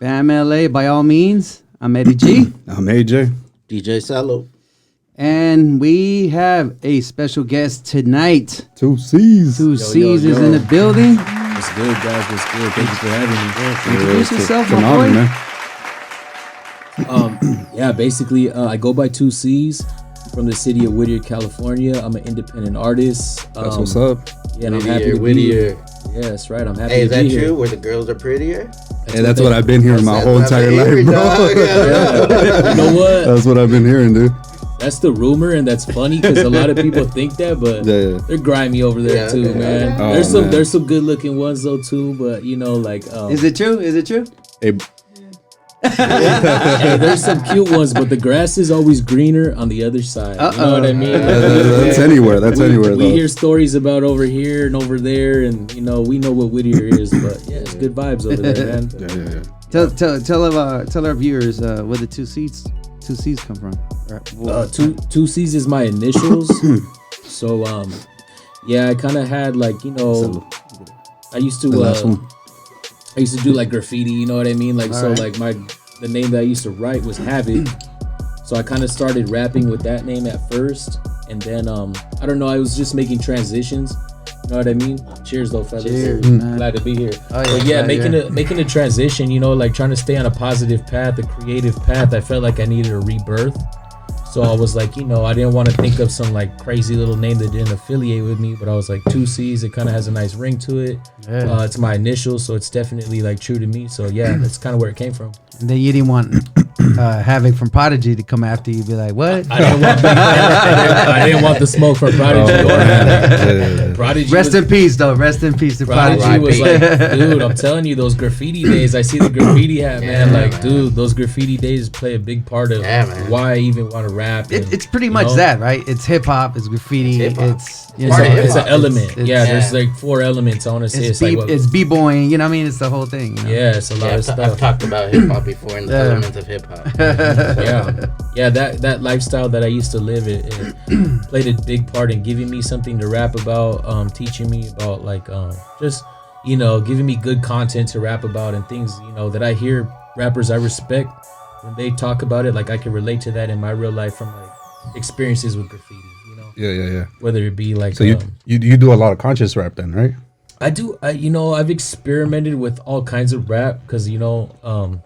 Bam LA, by all means. I'm Eddie G. I'm AJ. Dj.Seloe. And we have a special guest tonight. Two C's. Two C's is in the building. What's good, guys? What's good? Thank you for having me. Introduce yourself, my boy. Yeah, basically, I go by 2 C's from the city of Whittier, California. I'm an independent artist. That's what's up. Yeah, and I'm happy to be here. Yeah, that's right. I'm happy Hey, is to that be here. true? Where the girls are prettier? Hey, that's what I've been hearing my whole entire life, bro. You know what? That's what I've been hearing, dude. That's the rumor, and that's funny because a lot of people think that, but they're grimy over there too, man. Oh, there's some good looking ones though too, but you know, like is it true? Is it true? Hey, hey, there's some cute ones, but the grass is always greener on the other side. You know what I mean? that's anywhere. That's anywhere. We hear stories about over here and over there, and you know we know what Whittier is, but yeah, it's good vibes over there, man. Tell our viewers where the 2 C's come from. Two C's is my initials. So yeah, I kind of had like, you know, I used to do like graffiti, you know what I mean? Like, so like the name that I used to write was Havoc. So I kind of started rapping with that name at first, and then I don't know, I was just making transitions. You know what I mean? Cheers though, fellas. Cheers, glad to be here. But yeah, making a transition, you know, like trying to stay on a positive path, a creative path. I felt like I needed a rebirth. So I was like, you know, I didn't want to think of some like crazy little name that didn't affiliate with me, but I was like 2 C's. It kind of has a nice ring to it. Yeah. It's my initials, so it's definitely like true to me. So yeah, that's kind of where it came from. And then you didn't want Havoc from Prodigy to come after you, be like, what? I didn't want the smoke from Prodigy. Prodigy. Rest in peace, though. Rest in peace to Prodigy. Prodigy was like, dude, I'm telling you, those graffiti days. I see the graffiti hat, man. Like, dude, those graffiti days play a big part of why I even want to rap. It's pretty much that, right? It's hip hop. It's graffiti. It's an element. There's like 4 elements. I want to say it's b-boying. You know what I mean? It's the whole thing. You know? Yeah, it's a lot of stuff. I've talked about hip hop before and the elements of hip hop. yeah. That lifestyle that I used to live, it played a big part in giving me something to rap about, teaching me about like just, you know, giving me good content to rap about and things, you know, that I hear rappers I respect when they talk about it. Like I can relate to that in my real life from like experiences with graffiti, you know. Yeah. Whether it be like so you do a lot of conscious rap then, right? I do. You know, I've experimented with all kinds of rap because, you know,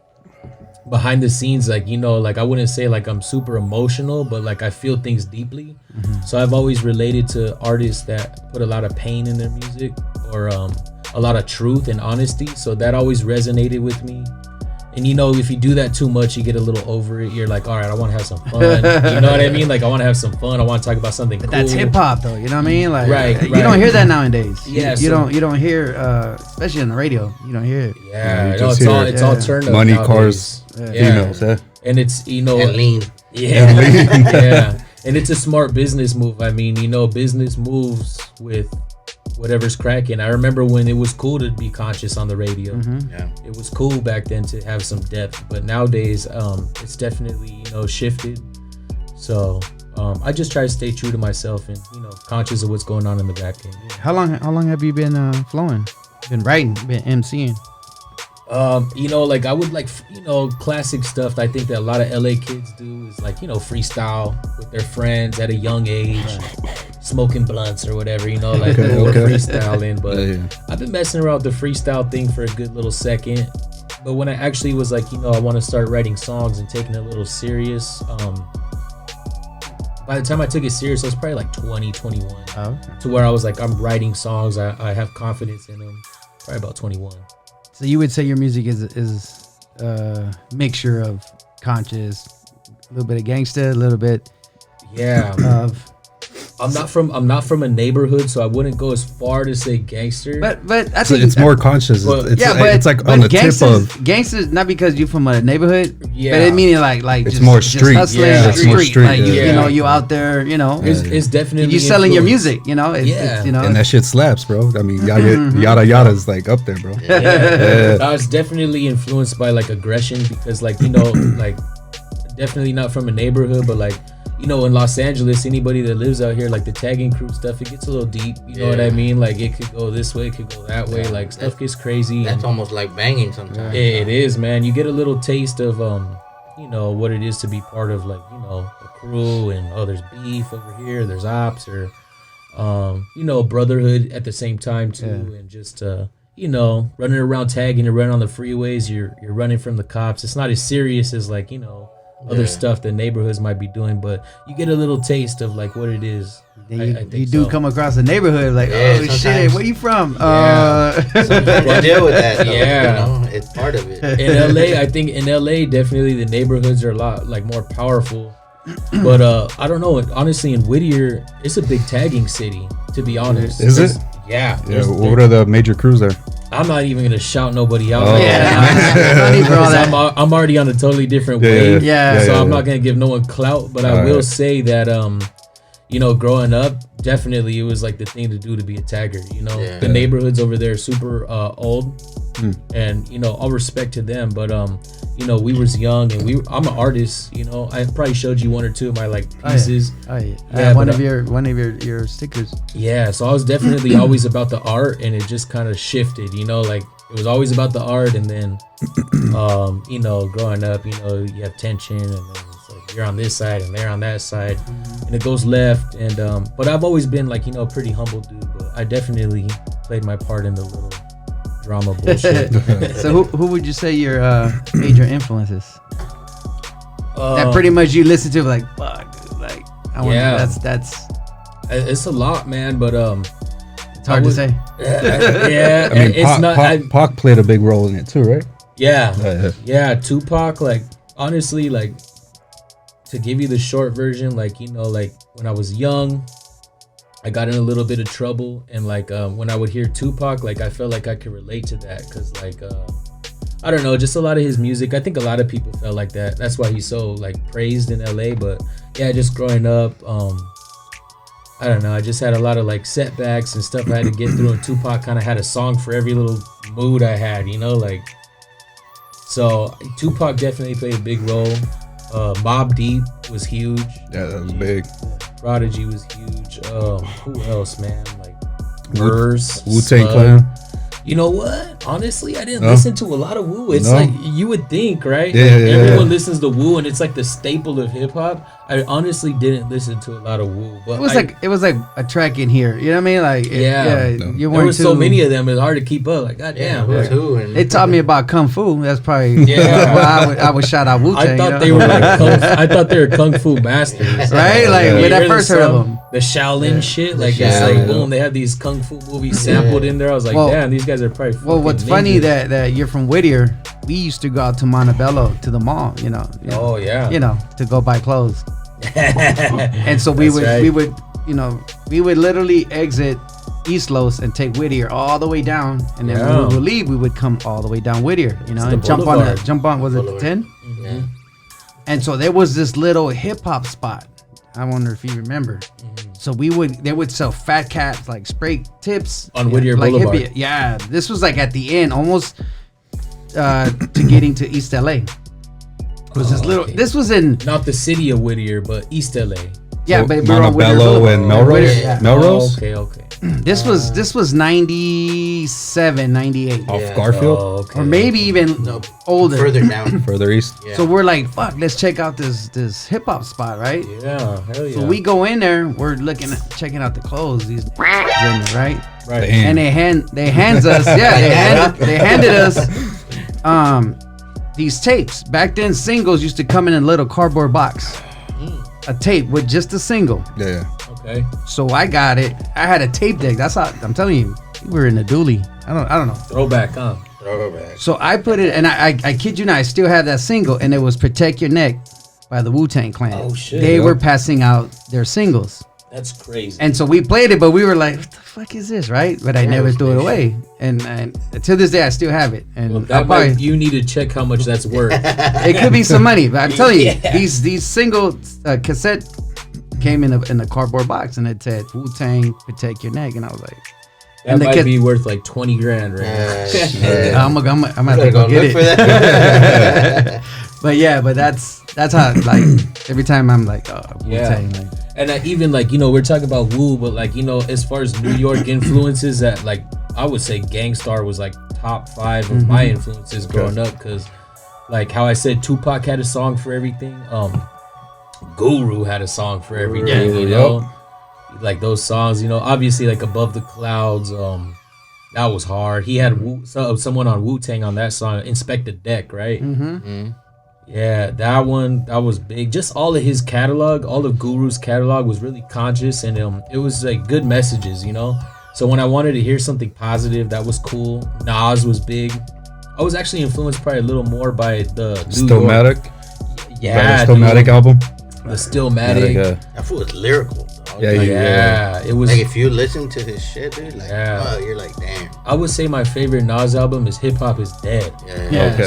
behind the scenes, like, you know, like I wouldn't say like I'm super emotional, but like I feel things deeply. So I've always related to artists that put a lot of pain in their music or a lot of truth and honesty. So that always resonated with me. And you know, if you do that too much, you get a little over it. You're like, all right, I want to have some fun. You know what I mean? Like, I want to have some fun. I want to talk about something cool. That's hip hop, though. You know what I mean? Like, right. You don't hear that nowadays. Yeah, you don't hear, especially on the radio. You don't hear it. Yeah, it's all turned up. Money, nowadays. cars, females. And it's, you know, and lean. Yeah. And it's a smart business move. I mean, you know, business moves with whatever's cracking. I remember when it was cool to be conscious on the radio. Yeah, it was cool back then to have some depth, but nowadays it's definitely, you know, shifted. So I just try to stay true to myself and, you know, conscious of what's going on in the back end. How long have you been flowing, been writing, been MCing? You know, like I would like, you know, classic stuff I think that a lot of LA kids do is like, you know, freestyle with their friends at a young age, smoking blunts or whatever, you know, like freestyling. But I've been messing around with the freestyle thing for a good little second. But when I actually was like, you know, I want to start writing songs and taking it a little serious, by the time I took it serious, I was probably like 20, 21. To where I was like, I'm writing songs, I have confidence in them, probably about 21. So you would say your music is a mixture of conscious, a little bit of gangsta, a little bit of. I'm not from a neighborhood, so I wouldn't go as far to say gangster. But I think it's more conscious. It's like on the tip of gangsters. Not because you're from a neighborhood, but it meaning like it's more street. It's more street. Like you know, you out there, you know. It's definitely you're selling your music, you know. It's, you know, and that shit slaps, bro. I mean, yada yada is like up there, bro. I was definitely influenced by like aggression because, like, you know, like definitely not from a neighborhood, but like you know, in Los Angeles, anybody that lives out here, like the tagging crew stuff, it gets a little deep. You know what I mean? Like it could go this way, it could go that way. Like stuff gets crazy. That's almost like banging sometimes. It is, man. You get a little taste of you know, what it is to be part of, like, you know, a crew, and there's beef over here, there's ops, or you know, brotherhood at the same time too, and just you know, running around tagging and running on the freeways, you're running from the cops. It's not as serious as, like, you know, other stuff that neighborhoods might be doing, but you get a little taste of like what it is. I think you do come across a neighborhood like, oh shit, where you from? Sometimes you deal with that. Though, yeah, you know? It's part of it. In LA, I think in LA, definitely the neighborhoods are a lot like more powerful. But I don't know. Honestly, in Whittier, it's a big tagging city. To be honest, is it? Yeah. Yeah. What are the major crews there? I'm not even gonna shout nobody out. I'm already on a totally different wave. So I'm not gonna give no one clout, but I will say that you know, growing up, definitely it was like the thing to do to be a tagger. You know, the neighborhoods over there are super old, and you know, all respect to them. But you know, we was young, and I'm an artist. You know, I probably showed you one or two of my like pieces. One of your stickers. Yeah, so I was definitely always about the art, and it just kind of shifted. You know, like it was always about the art, and then you know, growing up, you know, you have tension, and then it's like you're on this side and they're on that side, and it goes left. And but I've always been like, you know, a pretty humble dude, but I definitely played my part in the little drama bullshit. So who would you say your major influences? That pretty much you listen to like, fuck, dude, like I wonder, that's it's a lot, man, but it's hard to say. Yeah, I mean, it's not. Pac played a big role in it too, right? Yeah, Tupac. Like honestly, like to give you the short version, like, you know, like when I was young, I got in a little bit of trouble, and like when I would hear Tupac, like I felt like I could relate to that, because like I don't know, just a lot of his music, I think a lot of people felt like that. That's why he's so like praised in LA. But yeah, just growing up, I don't know, I just had a lot of like setbacks and stuff I had to get through, and Tupac kind of had a song for every little mood I had, you know, like. So Tupac definitely played a big role. Mobb Deep was huge. Yeah, that was big. Prodigy was huge. Who else, man? Like Verse, Wu-Tang Clan. You know what? Honestly, I didn't listen to a lot of Wu. It's like you would think, right? Yeah, like, everyone listens to Wu, and it's like the staple of hip hop. I honestly didn't listen to a lot of Wu, but it was like a track in here. You know what I mean? Like you there was so many of them. It's hard to keep up. Like goddamn, they taught me about kung fu. That's probably why I would shout out Wu-Tang. I thought they were like I thought they were kung fu masters, right? Like when I first heard of them, the Shaolin shit. Like it's like boom, they had these kung fu movies sampled in there. I was like, damn, these guys are probably. Well, what's funny that you're from Whittier. We used to go out to Montebello to the mall. You know. Oh yeah. You know, to go buy clothes. And so we would literally exit East Los and take Whittier all the way down, and then when we would leave, we would come all the way down Whittier, you know, and jump on was it the 10? Mm-hmm. And so there was this little hip hop spot. I wonder if you remember. Mm-hmm. So they would sell Fat Cats, like spray tips on Whittier like Boulevard. Hippie. Yeah, this was like at the end, almost to getting to East LA. It was this little. This was in not the city of Whittier, but East LA. Yeah, but Montebello and Melrose. Melrose. Okay. This was 97, 98. Off Garfield, or maybe even older, further down, further east. Yeah. So we're like, fuck, let's check out this hip hop spot, right? Yeah, hell yeah. So we go in there, we're checking out the clothes. These in there, right? Damn. And they handed us these tapes. Back then, singles used to come in a little cardboard box. A tape with just a single. Yeah. Okay. So I got it. I had a tape deck. That's how I'm telling you. We were in a dually. I don't know. Throwback, huh? Throwback. So I put it, and I kid you not, I still have that single, and it was "Protect Your Neck" by the Wu-Tang Clan. Oh shit. They were passing out their singles. That's crazy. And so we played it, but we were like, what the fuck is this, right? But I never threw it away. And to this day, I still have it. And you need to check how much that's worth. It could be some money, but I'm telling you, these single cassette came in a cardboard box, and it said Wu-Tang, Protect Your Neck. And I was like, that might be worth like 20 grand right now. I'm gonna have to go get it. But yeah, but that's how like every time I'm like, oh, Wu-Tang, like, and even like we're talking about Wu, but like as far as New York influences, that like I would say Gangstar was like top 5 of my influences growing up, because like how I said Tupac had a song for everything, Guru had a song for everything, like those songs, obviously like Above the Clouds, that was hard. He had someone on Wu-Tang on that song, Inspect the Deck, right? Yeah, that one, that was big. Just all of his catalog, all of Guru's catalog was really conscious, and it was like good messages, So when I wanted to hear something positive, that was cool. Nas was big. I was actually influenced probably a little more by the Stillmatic. Yeah, Stillmatic album. The Stillmatic. That fool was lyrical. Yeah, it was like if you listen to his shit, dude, like you're like, damn. I would say my favorite Nas album is Hip Hop Is Dead.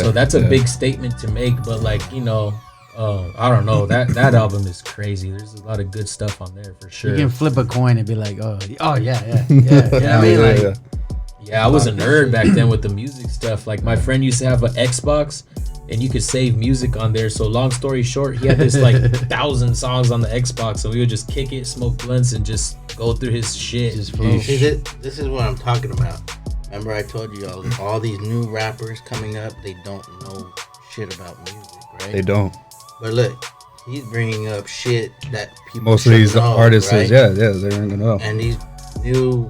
So that's a big statement to make, but like I don't know, that album is crazy. There's a lot of good stuff on there for sure. You can flip a coin and be like, oh yeah. I mean, I was a nerd back then with the music stuff. Like my friend used to have an Xbox, and you could save music on there. So long story short, he had this like 1,000 songs on the Xbox, so we would just kick it, smoke blunts, and just go through his shit. See, this is what I'm talking about. Remember I told you all these new rappers coming up, they don't know shit about music, right? They don't. But look, he's bringing up shit that people most of these know, artists, right? they aren't gonna know. And these new,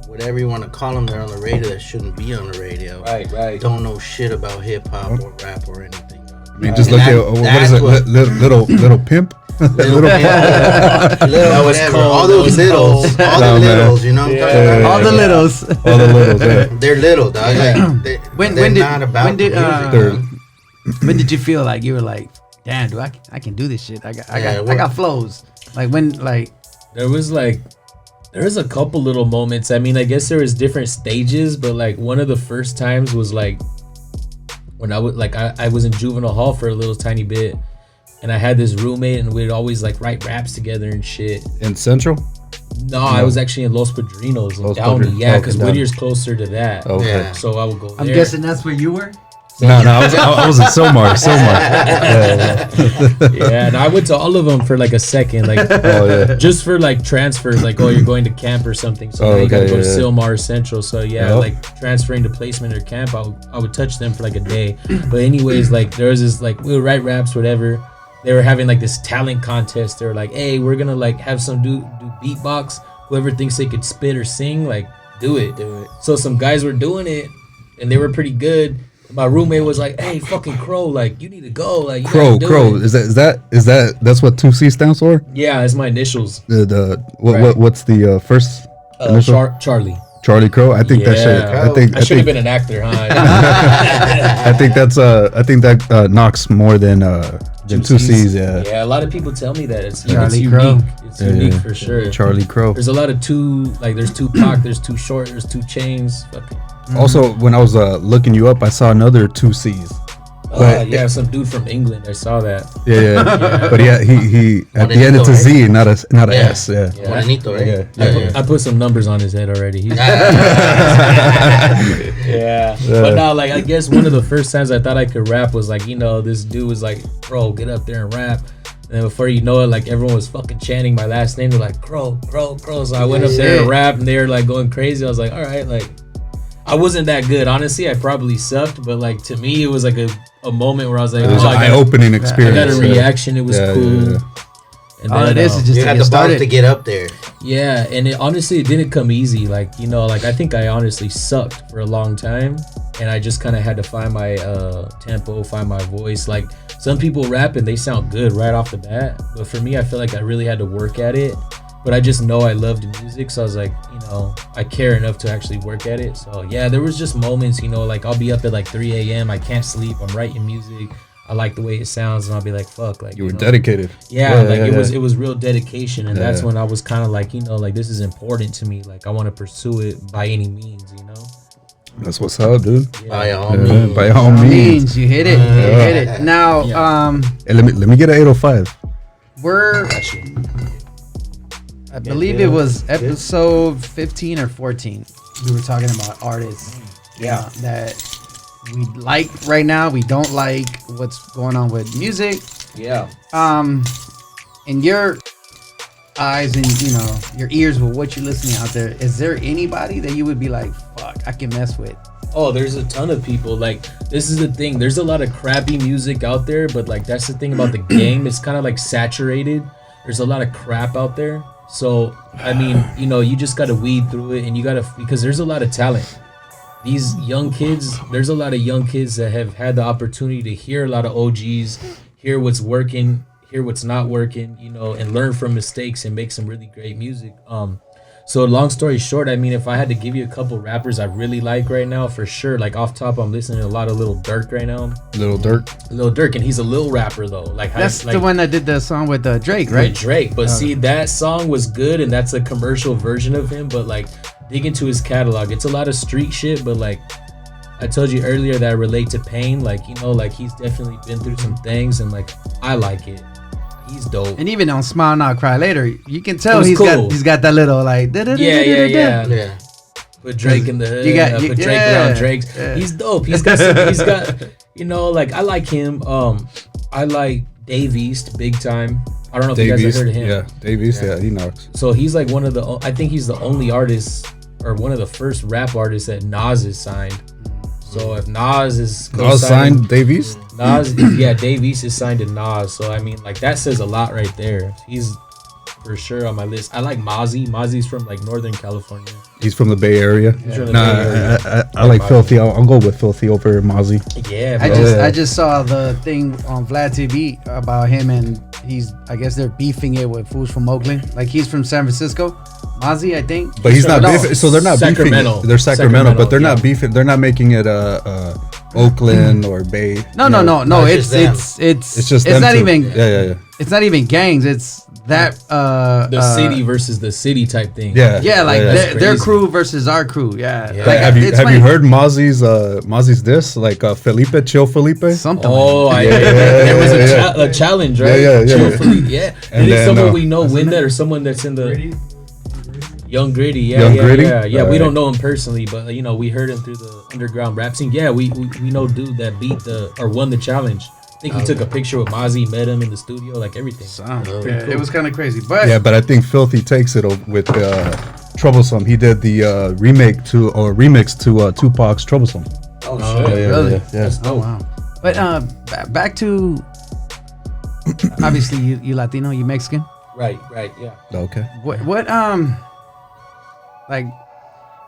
whatever you want to call them, they're on the radio that shouldn't be on the radio. Right. Don't know shit about hip hop or rap or anything. I mean, just look at what is it? Little Pimp. Little whatever. All those littles. All the littles, you know what I'm talking about? All the littles. All the littles, yeah. They're little, dog. Like, when did you feel like you were like, damn, dude, I can do this shit. I got flows. Like when, like there was a couple little moments. I mean, I guess there was different stages, but like one of the first times was like when I was in juvenile hall for a little tiny bit, and I had this roommate, and we'd always like write raps together and shit. In Central? No, I was actually in Los Padrinos in Downey. Yeah, because Whittier's closer to that. Okay. Yeah. So I would go there. I'm guessing that's where you were? No, I was in Silmar. Yeah, and I went to all of them for like a second, like just for like transfers, like you're going to camp or something, so now you gotta go to Silmar Central. So like transferring to placement or camp, I would touch them for like a day. But anyways, like there was this, like we would write raps, whatever. They were having like this talent contest. They were like, hey, we're gonna like have some do beatbox. Whoever thinks they could spit or sing, like do it. So some guys were doing it, and they were pretty good. My roommate was like, "Hey, fucking Crow, like you need to go, like you Crow. It. Is that that's what 2 C stands for? Yeah, it's my initials. What's the first initial? Charlie. Charlie Crow. I think that shit. I should have been an actor, huh? I think that knocks more than 2 C's. Yeah, a lot of people tell me that it's Charlie unique. Crow. It's unique for sure. Charlie Crow. There's a lot of there's 2 Pac, there's 2 Short, there's 2 Chains. Fucking. Also, when I was looking you up, I saw another 2 C's. Yeah, some dude from England. I saw that. Yeah. But yeah, he at the end it's a Z, not a S. Yeah. Morenito, right? I put some numbers on his head already. But no, like I guess one of the first times I thought I could rap was like, this dude was like, bro, get up there and rap. And then before you know it, like everyone was fucking chanting my last name. They're like, Crow. So I went up there and rapped, and they were like going crazy. I was like, all right, like I wasn't that good, honestly. I probably sucked, but like to me, it was like a moment where I was like, it was an eye-opening experience. I got a reaction. It was cool. Yeah. And all it is just you had the balls to get up there. Yeah, and it didn't come easy. Like I think I honestly sucked for a long time, and I just kind of had to find my tempo, find my voice. Like some people rap and they sound good right off the bat, but for me, I feel like I really had to work at it. But I just know I loved music, so I was like, I care enough to actually work at it. So yeah, there was just moments, like I'll be up at like 3 a.m. I can't sleep. I'm writing music. I like the way it sounds, and I'll be like, fuck, like you were dedicated. It was real dedication, and that's when I was kind of like, like this is important to me. Like I want to pursue it by any means, That's what's up, dude. Yeah. By all means. By all means. You hit it. You hit it. Now, Hey, let me get an 805. I believe it was episode 15 or 14. We were talking about artists. That we like right now. We don't like what's going on with music. Yeah. In your eyes and your ears with what you're listening out there, is there anybody that you would be like, fuck, I can mess with? Oh, there's a ton of people. Like, this is the thing. There's a lot of crappy music out there, but like that's the thing about the game. It's kind of like saturated. There's a lot of crap out there. So I mean, you just gotta weed through it, and you gotta, because there's a lot of talent. These young kids, there's a lot of young kids that have had the opportunity to hear a lot of OGs, hear what's working, hear what's not working, and learn from mistakes and make some really great music. So long story short, I mean, if I had to give you a couple rappers I really like right now, for sure, like off top, I'm listening to a lot of Lil Durk right now. Lil Durk, and he's a little rapper though. Like that's the one that did the song with Drake, right? With Drake, but see, that song was good, and that's a commercial version of him. But like, dig into his catalog. It's a lot of street shit, but like I told you earlier that I relate to pain. Like like he's definitely been through some things, and like I like it. He's dope. And even on Smile Now Cry Later, you can tell he's cool. got that little like yeah. Put Drake in the hood. Put Drake around Drake's. Yeah. He's dope. He's got like I like him. I like Dave East big time. I don't know if you guys have heard of him. Yeah, Dave East. Yeah, he knocks. So he's like one of the. I think he's the only artist or one of the first rap artists that Nas is signed. So if Nas is signed Dave East? Dave East is signed to Nas. So I mean, like that says a lot right there. He's for sure on my list. I like Mozzie. Mozzie's from like Northern California. He's from the Bay Area. I like Filthy. I'll go with Filthy over Mozzie. Yeah, bro. I just saw the thing on Vlad TV about him, and I guess they're beefing it with fools from Oakland. Like he's from San Francisco, Mozzie, I think. But he's not beefing. So they're not beefing. They're Sacramento, but they're not beefing. They're not making it Oakland or Bay. No. It's just it's not even. Yeah. It's not even gangs. It's that the city versus the city type thing. Yeah, like their crew versus our crew. Yeah. Like, have you heard Mozzie's diss? Like Felipe, Chill Felipe? Something. Oh, there was a challenge, right? Yeah. Chill Felipe. Yeah. And did someone we know win that, or someone that's in the Young Gritty? Yeah. We don't know him personally, but we heard him through the underground rap scene. Yeah, we know dude that won the challenge. I think he took a picture with Mozzie, met him in the studio, like everything. Cool. It was kind of crazy, but but I think Filthy takes it with Troublesome. He did the remix to Tupac's Troublesome. Oh shit! Really? Yeah. Oh wow! But back to obviously you Latino, you Mexican. Right. Yeah. Okay. What like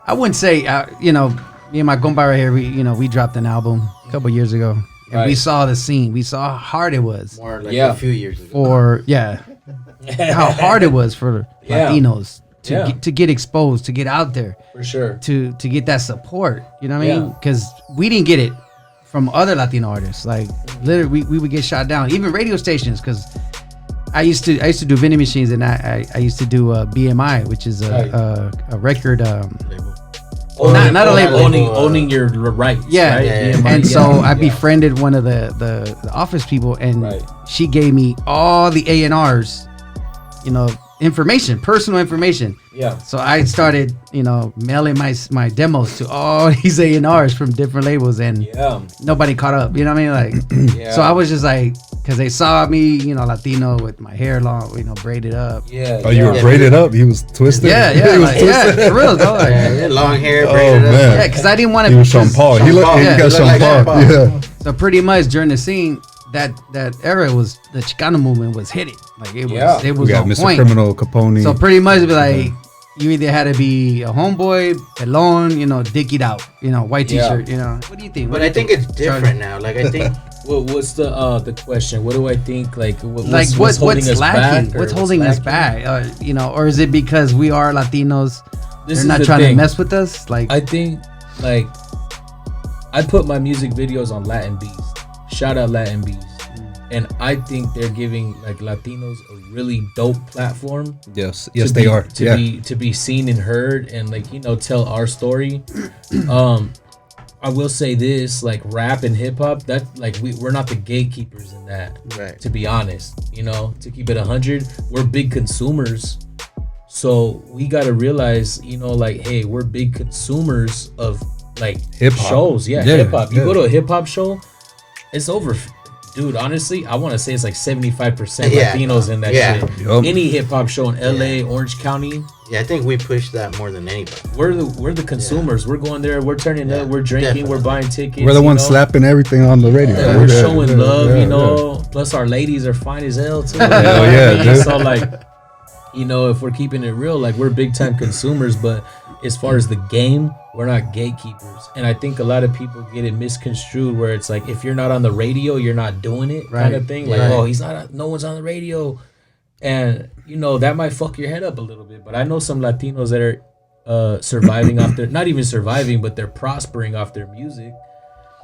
I wouldn't say me and my compa right here, we dropped an album a couple years ago. And we saw the scene. We saw how hard it was. More like a few years ago. How hard it was for Latinos to get exposed, to get out there. For sure. To get that support. You know what I mean? Because we didn't get it from other Latino artists. Like literally, we would get shot down. Even radio stations. Because I used to do vending machines, and I used to do BMI, which is a record label. Not a label. Owning your rights. Yeah. Right? And so I befriended one of the office people, and she gave me all the A&Rs, personal information. Yeah. So I started, mailing my demos to all these A&Rs from different labels, and nobody caught up. You know what I mean? Like, so I was just like, because they saw me, Latino with my hair long, braided up. Yeah. Oh, you were braided up? He was twisted? Yeah. He was twisted. Yeah, for real, though. Like, long hair, braided up. Man. Yeah, because I didn't want to. He was Sean Paul. He got Sean Paul. Yeah. So pretty much during the scene, that era was the Chicano movement was hitting. Like it was on Mr. point. Criminal, Capone. So pretty much be like, you either had to be a homeboy, pelon, dickied out, white t-shirt, What do you think? But I think it's different now. Like I think. Well, what's the question? What do I think? Like what's holding us back? What's holding us back? Or is it because we are Latinos? They're not trying to mess with us. Like I think, like I put my music videos on Latin Beast. Shout out Latin Beast. And I think they're giving like Latinos a really dope platform. Yes, they are. To be seen and heard, and tell our story. I will say this, like rap and hip hop, that like we're not the gatekeepers in that. Right. To be honest, to keep it 100, we're big consumers. So we gotta realize, hey, we're big consumers of like Hip-hop. shows. Yeah, Yeah, hip hop. You yeah. go to a hip hop show, it's over. Dude, honestly, I want to say it's like 75% Yeah. Latinos in that Yeah. shit. Yup. Any hip hop show in LA, Orange County, Yeah, I think we push that more than anybody. we're the consumers. We're going there. We're turning up. We're drinking. Definitely. We're buying tickets. We're the you ones know? slapping everything on the radio. Yeah, we're Yeah, showing yeah, love, yeah, you know. Plus, our ladies are fine as hell too. Hell yeah, dude. So like, you know, if we're keeping it real, like we're big time consumers. But as far as the game, we're not gatekeepers. And I think a lot of people get it misconstrued, where it's like if you're not on the radio, you're not doing it, kind of thing. Like, oh, he's not. No one's on the radio, and you know that might fuck your head up a little bit. But I know some Latinos that are surviving off their, not even surviving, but they're prospering off their music.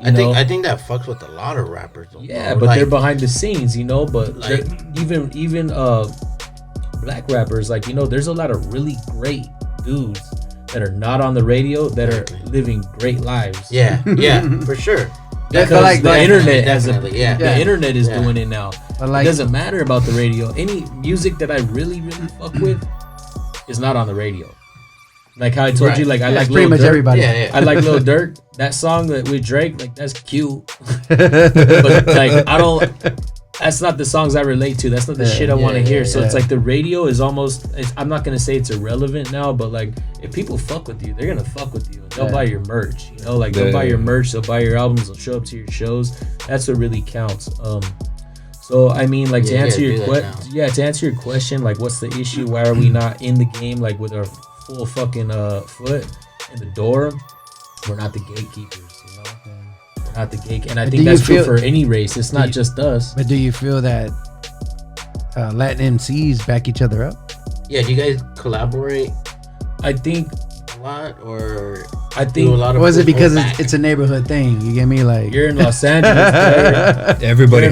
I think that fucks with a lot of rappers. Though, Yeah, bro. but Like, they're behind the scenes, you know. But Like- even black rappers, like, you know, there's a lot of really great dudes that are not on the radio that are living great lives. Yeah, for sure. Because feel like the internet has definitely, yeah. the internet is Yeah. doing it now. But like, It doesn't matter about the radio. Any music that I really fuck with is not on the radio. Like how I told you, like I like pretty Lil much Durk. everybody. Yeah, I like Lil Durk. That song that with Drake, like that's cute. But like I don't. That's not the songs I relate to. That's not the shit I want to hear. So it's like the radio is almost. I'm not gonna say it's irrelevant now, but like if people fuck with you, they're gonna fuck with you. They'll buy your merch. You know, like they'll buy your merch. They'll buy your albums. They'll show up to your shows. That's what really counts. So I mean, like to answer your to answer your question, like what's the issue? Why are we not in the game? Like with our full fucking foot in the door? We're not the gatekeepers. You know. Not the gate, and I think that's true for any race. It's not just us. But do you feel that Latin MCs back each other up? Yeah, do you guys collaborate I think. a lot, or I do think. a lot of Or is it push because back? it's a neighborhood thing? You get me? Like You're in Los Angeles. Right? Everybody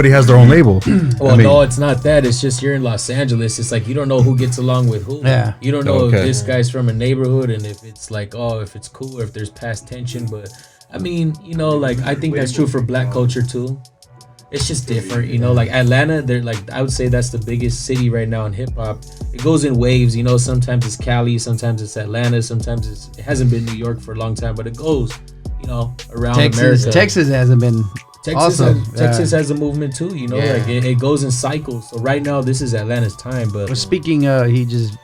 has their own label. Well, no, it's not that. It's just you're in Los Angeles. It's like you don't know who gets along with who. Yeah. You don't know Okay. if this guy's from a neighborhood and if it's like, oh, if it's cool or if there's past tension. But I mean, you know, like I think that's true for black culture too. It's just different, you know. Like Atlanta, they're like I would say that's the biggest city right now in hip hop. It goes in waves, you know. Sometimes it's Cali, sometimes it's Atlanta, sometimes it hasn't been New York for a long time, but it goes, you know, around America. Texas hasn't been awesome. Texas has a movement too, you know. Yeah. Like it goes in cycles. So right now, this is Atlanta's time. But Well, speaking, he just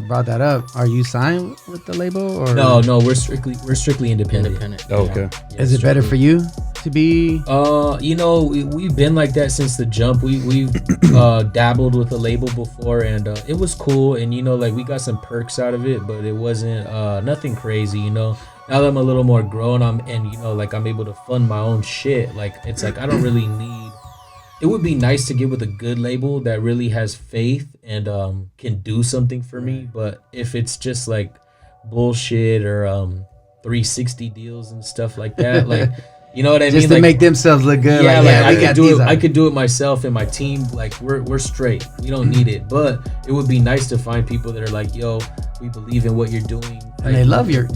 brought that up. Are you signed with the label or no, we're strictly independent. Oh, okay. Is it better for you to be? You know, we've been like that since the jump. We've dabbled with a label before, and it was cool. And you know, like we got some perks out of it, but it wasn't nothing crazy. You know, now that I'm a little more grown, and you know, like I'm able to fund my own shit. Like it's like I don't really need. It would be nice to get with a good label that really has faith and can do something for me. But if it's just like bullshit or 360 deals and stuff like that, like you know what I mean, Just to like, make themselves look good. yeah, like, I we could got do these it. out. I could do it myself and my team. Like we're straight. We don't need it. But it would be nice to find people that are like, yo, we believe in what you're doing, and like, they love your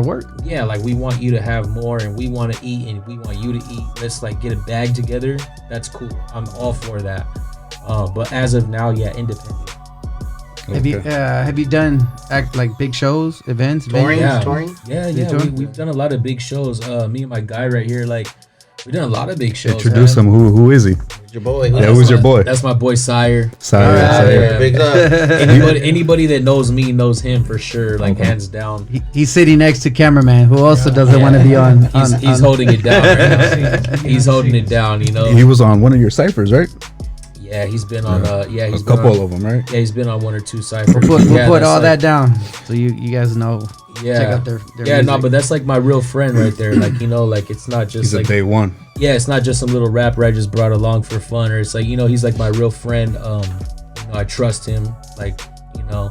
work. yeah, like we want you to have more, and we want to eat, and we want you to eat. Let's like get a bag together. That's cool. I'm all for that. But as of now, yeah, independent. Have you done like big shows, events, Touring? venues? Touring? Yeah. We've done a lot of big shows. Me and my guy right here, like we've done a lot of big shows. Introduce man. him. Who is he? Your boy. Yeah, who's your boy? That's my boy Sire. Sorry. Yeah. Big up. Anybody that knows me knows him for sure, like hands down. He's sitting next to cameraman who also doesn't want to be on. He's holding it down right now. He's holding it down, you know. He was on one of your ciphers, right? Yeah, he's been on. He's A been couple on, of them, right? Yeah, he's been on one or two ciphers. We'll put that's all like, that down so you guys know. Yeah, Check out their yeah, no, music. but that's like my real friend right there. Like you know, like it's not just He's like a day one. yeah, it's not just some little rapper I just brought along for fun, or it's like you know he's like my real friend. You know, I trust him. Like you know,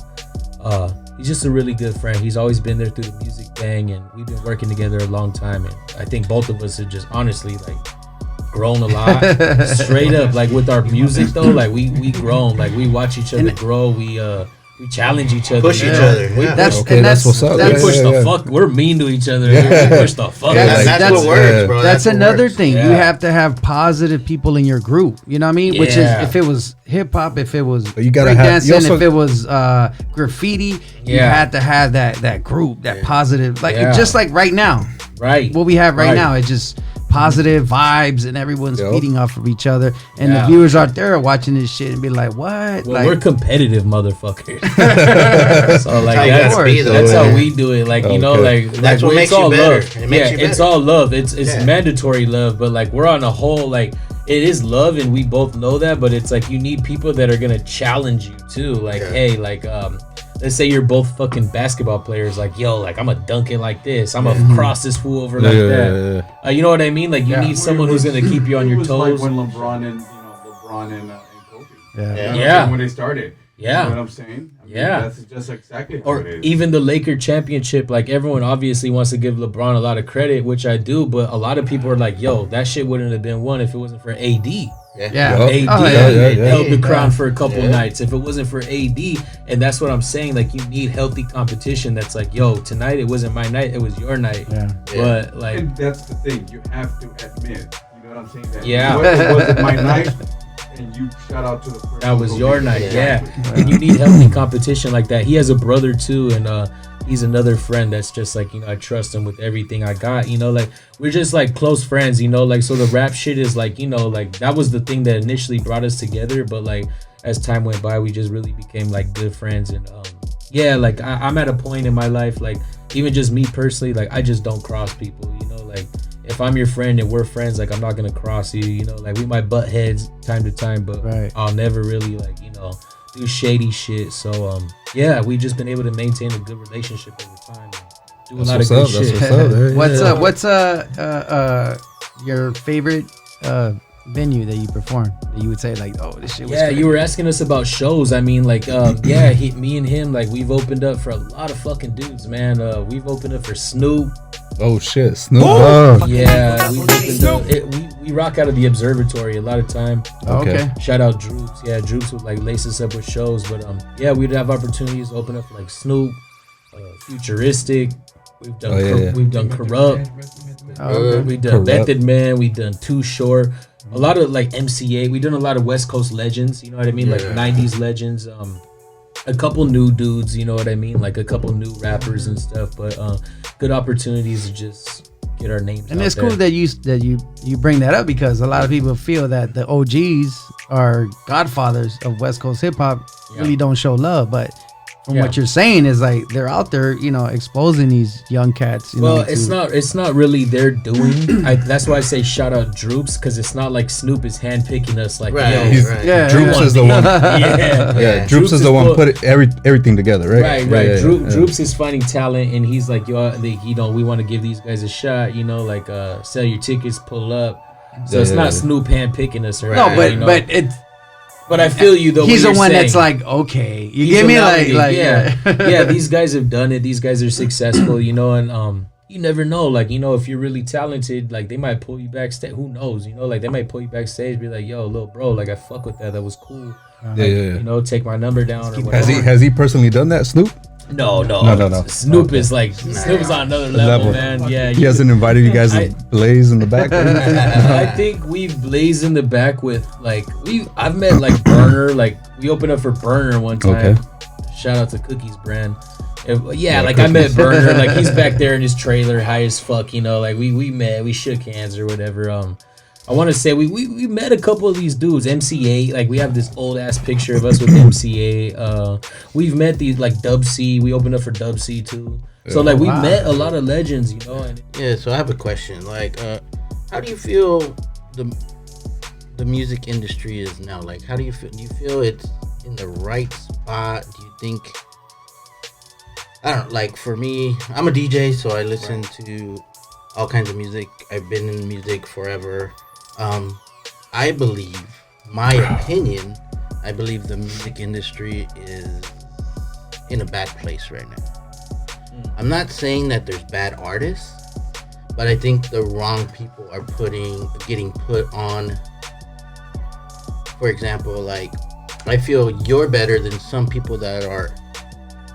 he's just a really good friend. He's always been there through the music thing, and we've been working together a long time. And I think both of us have just honestly like grown a lot. Straight up, like with our music though, like we grown. Like we watch each other grow. We We challenge each other. Push each other. Yeah. That's what's up. We push the fuck. We're mean to each other. We push the fuck. That's what works, bro. That's another thing. You have to have positive people in your group. You know what I mean? Which is if it was hip hop, if it was breakdancing, if it was graffiti, you had to have that group, that positive, like just like right now. Right. What we have right now is just positive vibes, and everyone's feeding off of each other, and the viewers out there are watching this shit and be like, what? Well, we're competitive motherfuckers. So like that's how we do it. Like, you know, like that's what makes you better. It's all love. It's mandatory love, but like we're on a whole, like it is love, and we both know that, but it's like you need people that are gonna challenge you too. Like, hey, like let's say you're both fucking basketball players. Like, yo, like I'm gonna dunk it like this. I'm gonna cross this fool over like that. You know what I mean? Like, you need someone who's gonna keep you on your toes. Like when LeBron and Kobe. Yeah. When they started. Yeah. You know what I'm saying? I mean, that's just exactly how it is. Even the Laker championship, like everyone obviously wants to give LeBron a lot of credit, which I do, but a lot of people are like, yo, that shit wouldn't have been won if it wasn't for AD. AD held the crown for a couple nights. If it wasn't for AD, and that's what I'm saying, like you need healthy competition that's like, yo, tonight it wasn't my night, it was your night. But like, and that's the thing, you have to admit, you know what I'm saying? That it wasn't my night. And you shout out to the person. That was your night, And you need healthy competition like that. He has a brother too, and he's another friend that's just like, you know, I trust him with everything I got. You know, like we're just like close friends. You know, like so the rap shit is like, you know, like that was the thing that initially brought us together. But like as time went by, we just really became like good friends. And like I'm at a point in my life, like even just me personally, like I just don't cross people. You know, like. If I'm your friend and we're friends, like I'm not gonna cross you, you know, like we might butt heads time to time, but I'll never really like, you know, do shady shit. So we just been able to maintain a good relationship over time and do a lot of good shit. What's your favorite venue that you perform that you would say like, oh, this shit was crazy? You were asking us about shows. I mean, like me and him, like we've opened up for a lot of fucking dudes, man. We've opened up for Snoop. Oh shit, Snoop. Yeah, we rock out of the observatory a lot of time. Okay. Shout out Droops. Yeah, Droops would like lace us up with shows, but we'd have opportunities to open up for like Snoop, Futuristic. We've done we've done Corrupt. We've done Method Man. We've done Too Short. A lot of like MCA. We've done a lot of West Coast legends. You know what I mean? Like 90s legends. A couple new dudes, you know what I mean? Like a couple new rappers and stuff, but good opportunities to just get our names and out it's there. cool that you bring that up, because a lot of people feel that the OGs are godfathers of West Coast hip hop really don't show love, but from what you're saying is like they're out there, you know, exposing these young cats. It's not really their doing. That's why I say shout out Droops, because it's not like Snoop is handpicking us. Like, Droops is the one. Droops is the one put everything together, right? Right. Droops is finding talent, and he's like, yo, you know, we want to give these guys a shot. You know, like sell your tickets, pull up. So it's not Snoop handpicking us, right? No, but you know? but it's. But I feel you though. He's the one that's like, okay, you get me, like these guys have done it. These guys are successful, you know, and you never know, like, you know, if you're really talented, like they might pull you backstage. Who knows, you know, like they might pull you backstage, be like, yo, little bro, like I fuck with that. That was cool. You know, take my number down or whatever. Has he personally done that, Snoop? No. Snoop is like Snoop is on another level, man. Yeah, he hasn't invited you guys to blaze in the back. I think we've blazed in the back with like I've met like Burner, like we opened up for Burner one time. Shout out to Cookies brand. Like I met Burner, like he's back there in his trailer, high as fuck, you know. Like we met, we shook hands or whatever. I want to say we met a couple of these dudes. MCA, like we have this old ass picture of us with MCA. We've met these like Dub C. We opened up for Dub C too. So like we met a lot of legends, you know. And so I have a question. Like, how do you feel the music industry is now? Like, how do you feel? Do you feel it's in the right spot? Do you think? I don't know. Like for me, I'm a DJ, so I listen to all kinds of music. I've been in music forever. I believe, my opinion, I believe the music industry is in a bad place right now. I'm not saying that there's bad artists, but I think the wrong people are getting put on. For example, like I feel you're better than some people that are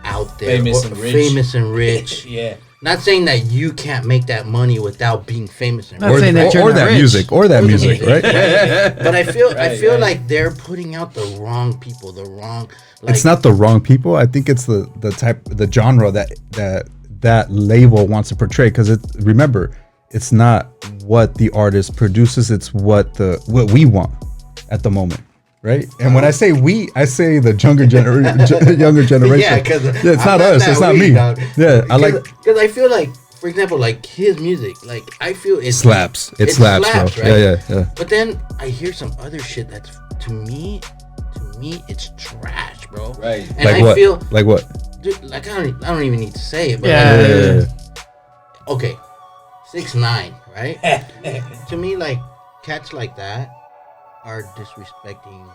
out there, Famous or and rich. famous and rich. Yeah. Not saying that you can't make that money without being famous and Not rich. saying that you're or not that rich. music, right? But I feel Right. like they're putting out the wrong people, the wrong. Like, It's not the wrong people. I think it's the genre that label wants to portray. Because remember, it's not what the artist produces. It's what we want at the moment, right? And when I say we, I say the younger generation. Yeah, because it's not us. It's not me. Dog. Yeah, because I feel like, for example, like his music, like I feel it slaps. It slaps, bro. right? Yeah. But then I hear some other shit that's to me, it's trash, bro. Right. And Like I what? feel, Like what? dude, like I don't even need to say it, but Yeah. like, okay, 6ix9ine, right? To me, like cats like that are disrespecting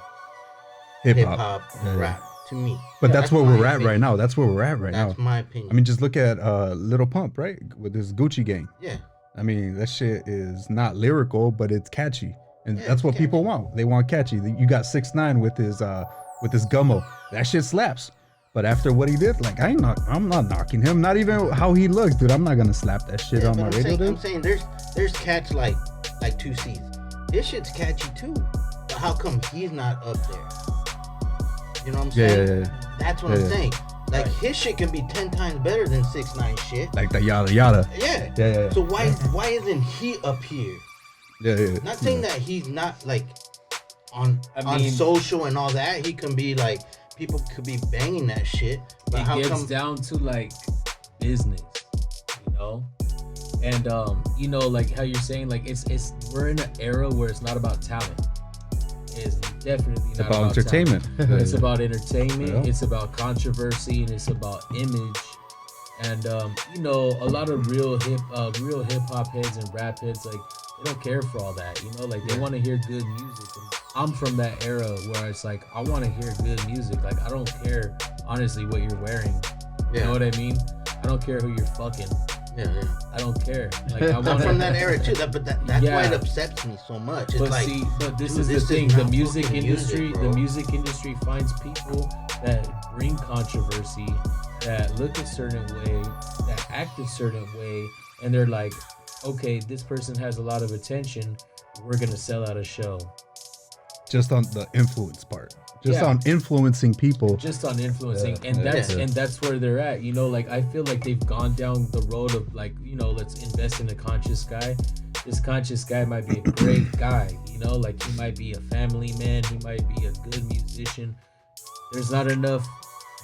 Hip hip hop. hop Yeah. rap. To me, But that's where my we're at opinion. right now. That's where we're at right now. That's my opinion. I mean, just look at Little Pump, right? With his Gucci Gang. yeah. I mean, that shit is not lyrical, but it's catchy, and Yeah, that's it's what people want. They want catchy. You got 6ix9ine with his Gummo. That shit slaps. But after what he did, like I'm not knocking him. Not even how he looks, dude. I'm not gonna slap that shit Yeah, on but my I'm radio, saying, I'm dude. saying there's cats like 2 Cee'S. His shit's catchy too. But how come he's not up there? You know what I'm saying? Yeah. That's what Yeah, I'm yeah. saying. Like his shit can be 10 times better than 6ix9ine shit. Like the yada yada. Yeah. Yeah. So why isn't he up here? Yeah. Not saying that he's not like on I mean- social and all that. He can be like, people could be banging that shit. But It how gets come? down to like business, you know, and you know, like how you're saying, like it's we're in an era where it's not about talent. It's definitely It's not about entertainment. talent. It's about entertainment. Yeah. It's about controversy, and it's about image. And you know, a lot of real hip hop heads and rap heads, like they don't care for all that. You know, like they want to hear good music. And I'm from that era where it's like I want to hear good music. Like I don't care honestly what you're wearing. You Yeah. know what I mean? I don't care who you're fucking. Yeah. I don't care. Like I I'm want from that era too. That's why Yeah. it upsets me so much. It's But like, see, but this dude, is the this is thing. The not music fucking industry, music, bro. the music industry finds people that bring controversy, that look a certain way, that act a certain way, and they're like, okay, this person has a lot of attention. We're gonna sell out a show. Just on the influence part. Just Yeah. on influencing people. Just on influencing, Yeah, and yeah, that's yeah. and that's where they're at. You know, like I feel like they've gone down the road of like, you know, let's invest in a conscious guy. This conscious guy might be a great guy. You know, like he might be a family man. He might be a good musician. There's not enough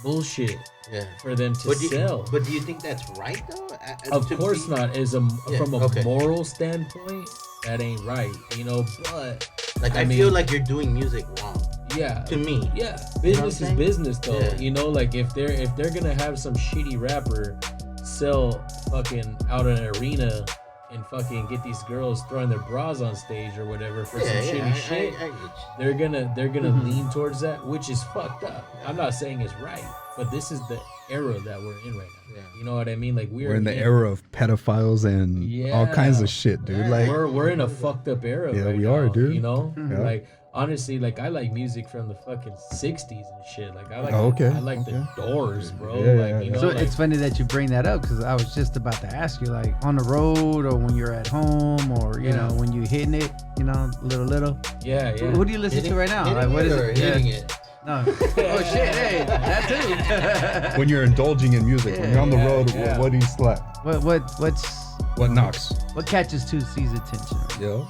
bullshit yeah. for them to But sell. do you think that's right though? Of course not. From a okay. moral standpoint, that ain't right. You know, but Like I I mean- feel like you're doing music wrong. yeah. To me. Yeah, I'm business is saying? business though. Yeah. You know, like if they're gonna have some shitty rapper sell fucking out an arena and fucking get these girls throwing their bras on stage or whatever for some shitty shit, I get they're gonna lean towards that, which is fucked up. I'm not saying it's right, but this is the era that we're in right now. Yeah. You know what I mean? Like We're in the era of pedophiles and all Yeah. kinds of shit, dude. Yeah. Like we're in a fucked up era. Yeah, right we now, are, dude. You know, Yeah. like honestly, like I like music from the fucking '60s and shit. Like I like, Oh, okay, I like the Doors, bro. Yeah, like yeah, you yeah. know, So like, it's funny that you bring that up because I was just about to ask you, like on the road or when you're at home or you know when you hitting it, you know, little. yeah. Who do you listen to right now? Like what is it? Hitting it. No. Oh shit! Hey, that too. when you're indulging in music, when you're on the Yeah, road, yeah. what do you slap? What knocks? What catches 2 Cee'S attention? Yo.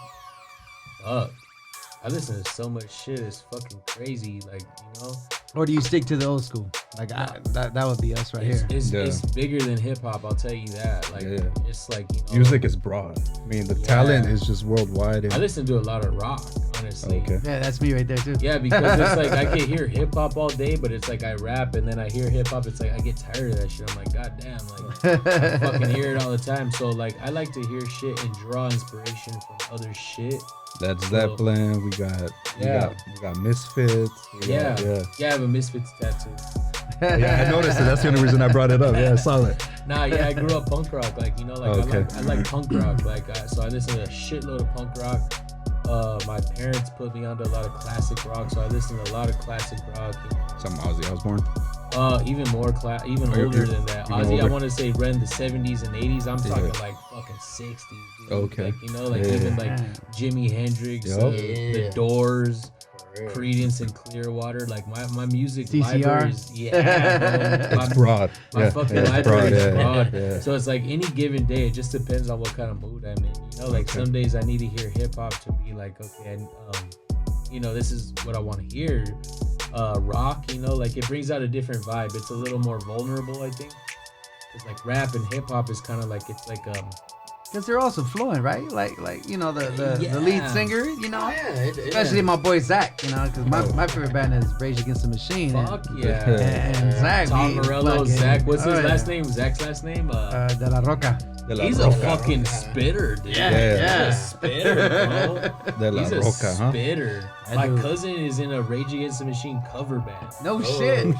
fuck. I listen to so much shit. It's fucking crazy. Like you know, Or do you stick to the old school? Like that would be us right here. it's bigger than hip hop. I'll tell you that. Like Yeah. it's like you know, Music is broad. I mean, the talent is just worldwide. I And, listen to a lot of rock, honestly. okay. Yeah, that's me right there too. Yeah, because it's like I can hear hip hop all day, but it's like I rap and then I hear hip hop. It's like I get tired of that shit. I'm like, god damn, like I fucking hear it all the time. So like I like to hear shit and draw inspiration from other shit. That's Zeppelin. We got Misfits. Yeah. Yeah. Yeah, I have a Misfits tattoo. Yeah, I noticed it. That's the only reason I brought it up. Yeah, I saw it. Nah, yeah, I grew up punk rock. Like you know, like Okay. I like punk rock. Like so I listen to a shitload of punk rock. My parents put me onto a lot of classic rock, so I listen to a lot of classic rock. You know. Some Ozzy Osbourne. Even more even older than that. Ozzy, I want to say ran the 70s and 80s. I'm talking like fucking 60s. Dude. Okay. Like, you know, like even like Jimi Hendrix, The Doors, Creedence and Clearwater. Like my music CCR. library is It's broad. My fucking library is broad. Yeah. So it's like any given day, it just depends on what kind of mood I'm in. You know, like some days I need to hear hip hop to be like, okay, you know, this is what I want to hear. Rock, you know, like it brings out a different vibe. It's a little more vulnerable, I think. It's like rap and hip hop is kind of like, it's like because they're also flowing, right? Like you know the lead singer, you know, especially my boy Zach, you know, because my favorite band is Rage Against the Machine. Fuck and Zach, Tom Morello, Zach, what's his last name? Zach's last name? De La Roca. He's a fucking spitter, dude. Yeah. He's a spitter, bro. He's a spitter. My cousin is in a Rage Against the Machine cover band. No shit.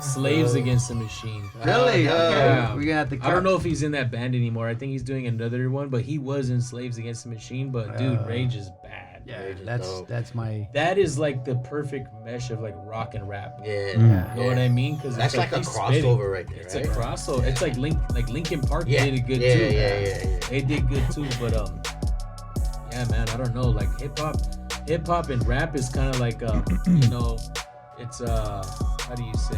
Slaves Against the Machine. Really? Yeah. We're gonna have to. I don't know if he's in that band anymore. I think he's doing another one, but he was in Slaves Against the Machine. But dude, Rage is bad. Yeah, that's my. That is like the perfect mesh of like rock and rap. Yeah. You know what I mean? Because that's like a crossover right there. It's a crossover. It's like Linkin Park did it good too. Yeah. They did good too, but yeah, man, I don't know. Like hip hop and rap is kind of like you know, it's how do you say?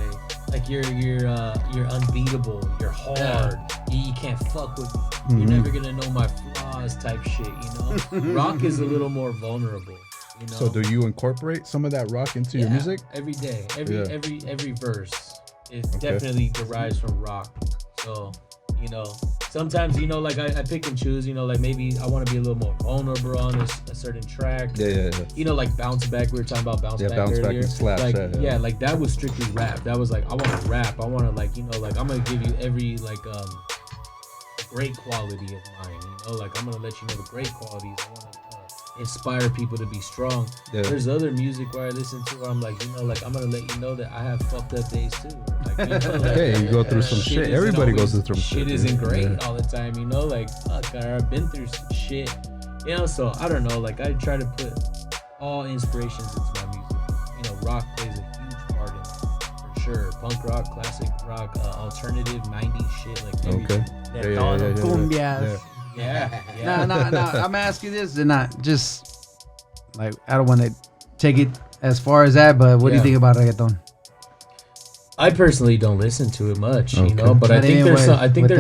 Like you're unbeatable. You're hard. You can't fuck with me. You're never gonna know my flaws, type shit. You know, rock is a little more vulnerable. You know. So do you incorporate some of that rock into your music? Every day, every verse, it definitely derives from rock. So, you know, sometimes, you know, like I pick and choose. You know, like maybe I want to be a little more vulnerable on a certain track. Yeah. You know, like Bounce Back. We were talking about Bounce Back Bounce earlier. Back and Slaps. Like like that was strictly rap. That was like I want to rap. I want to like, you know, like I'm gonna give you every like great quality of mine. You know, like I'm gonna let you know the great qualities. I want to inspire people to be strong. There's other music where I listen to where I'm like, you know, like I'm gonna let you know that I have fucked up days too. Like, you know, like, you go through some shit. Everybody goes through some shit. Shit isn't great all the time, you know. Like fuck, I've been through some shit, you know. So I don't know. Like I try to put all inspirations into my music. You know, rock plays a huge part in it for sure. Punk rock, classic rock, alternative '90s shit, like everything. Cumbias. Yeah. No. I'm asking this, and not just like I don't want to take it as far as that, but what do you think about reggaeton? I personally don't listen to it much, you know, but I think there's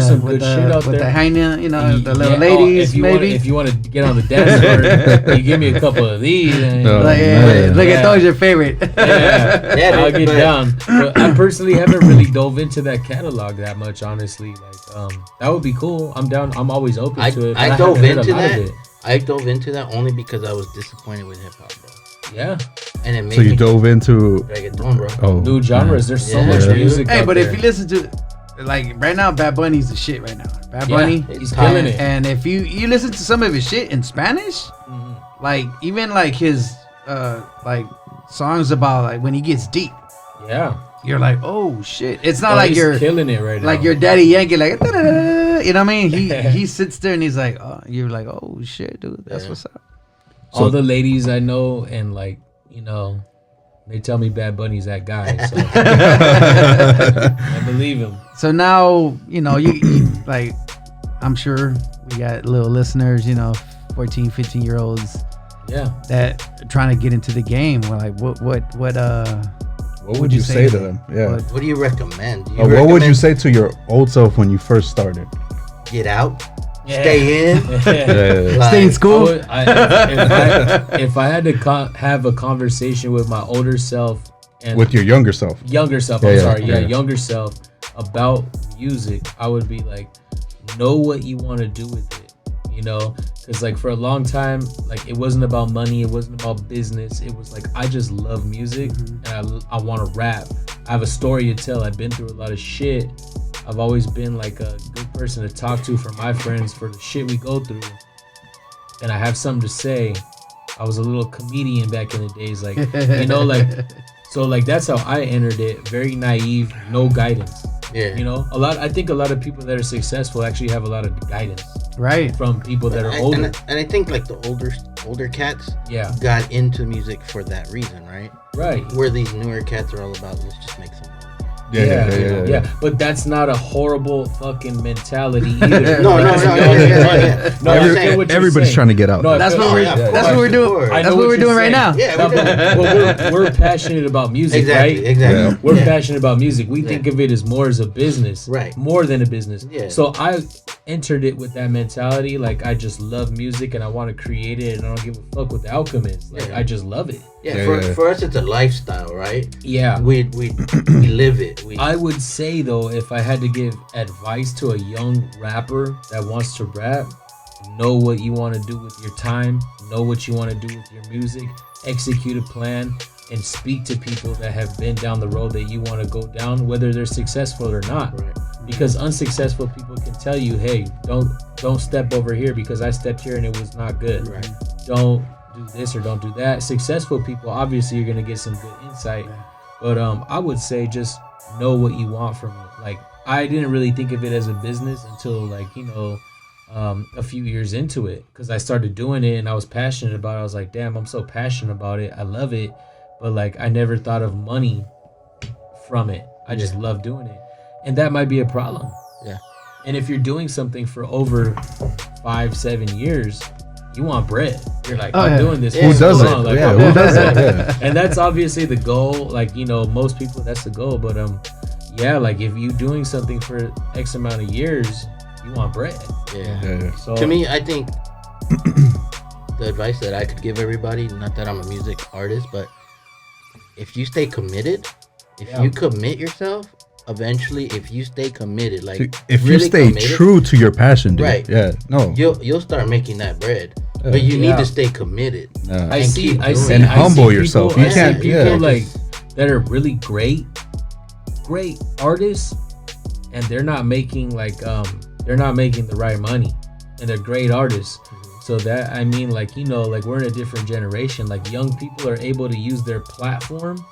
some good shit out there. With the hyena, you know, the little ladies, maybe. If you want to get on the dance floor, you give me a couple of these. And, reggaeton's your favorite. Yeah, I'll get down. But I personally haven't really dove into that catalog that much, honestly. Like, that would be cool. I'm down. I'm always open to it. I dove into that. I dove into that only because I was disappointed with hip hop, bro. Yeah. And it made so you dove into reggaeton, bro. Oh, new genres. There's so much music. Hey, out but there. if you listen to, like right now, Bad Bunny's the shit right now. Bad Bunny, he's killing it. And if you listen to some of his shit in Spanish, like even like his like songs about like when he gets deep, you're like, oh shit. It's not like you're killing it right now. Like your Daddy Yankee, like you know what I mean. He sits there and he's like, oh, you're like, oh shit, dude, that's what's up. All the ladies I know, and like, you know, they tell me Bad Bunny's that guy, so I believe him. So now, you know, you like, I'm sure we got little listeners, you know, 14, 15-year-olds, that are trying to get into the game. We're like, what would you say to them? Yeah. What do you recommend? What would you say to your old self when you first started? Get out. Stay in. Stay in school. If I had to have a conversation with my older self and with your younger self, younger self about music, I would be like, know what you want to do with it, you know, because like for a long time, like it wasn't about money, it wasn't about business, it was like I just love music and I want to rap. I have a story to tell. I've been through a lot of shit. I've always been like a good person to talk to for my friends for the shit we go through. And I have something to say. I was a little comedian back in the days, like, you know, like, so like that's how I entered it. Very naive, no guidance. Yeah. You know, I think a lot of people that are successful actually have a lot of guidance. Right. From people that are older. And I think like the older cats Yeah. got into music for that reason, right? Right. Where these newer cats are all about, let's just make some money. Yeah. But that's not a horrible fucking mentality either. No, Because no, we all need money. yeah. No, I feel what you're Everybody's saying. trying to get out. No, That's I what feel- we're. yeah, of That's course, what we're of doing. course. I That's know what we're you're doing right now. saying. Yeah, Well, we're passionate about music, exactly, right? exactly. Yeah. We're Yeah. passionate about music. We think of it as more as a business, Right. More than a business. Yeah. So I entered it with that mentality, like I just love music and I want to create it, and I don't give a fuck what the outcome is. Like Yeah. I just love it. For us, it's a lifestyle, right? Yeah. We live it. I would say though, if I had to give advice to a young rapper that wants to rap, know what you want to do with your time, know what you want to do with your music, execute a plan, and speak to people that have been down the road that you want to go down, whether they're successful or not. Right. Because unsuccessful people can tell you, hey, don't step over here because I stepped here and it was not good. Right. Don't do this or don't do that. Successful people, obviously, you're gonna get some good insight. But I would say just know what you want from it. Like I didn't really think of it as a business until like a few years into it, because I started doing it and I was passionate about it. I was like, damn, I'm so passionate about it. I love it, but like I never thought of money from it. I just love doing it, and that might be a problem. Yeah. And if you're doing something for over 5-7 years, you want bread. You're like, I'm doing this. Yeah. Who for does so it? long. Like, Yeah, I'm who doing does this. it? Yeah. And that's obviously the goal. Like, most people, that's the goal. But yeah, like if you doing something for X amount of years, you want bread. Yeah. So To me, I think the advice that I could give everybody, not that I'm a music artist, but if you stay committed, if you commit yourself, eventually, if you stay committed, like If you really stay committed, true to your passion, dude. Right. Yeah. No. you'll start making that bread. But you need to stay committed. I and see, keep I doing see, it. And I humble see yourself. People, You I can't- see people yeah. like that are really great artists, and they're not making the right money, and they're great artists. So that, I mean, like we're in a different generation. Like young people are able to use their platform,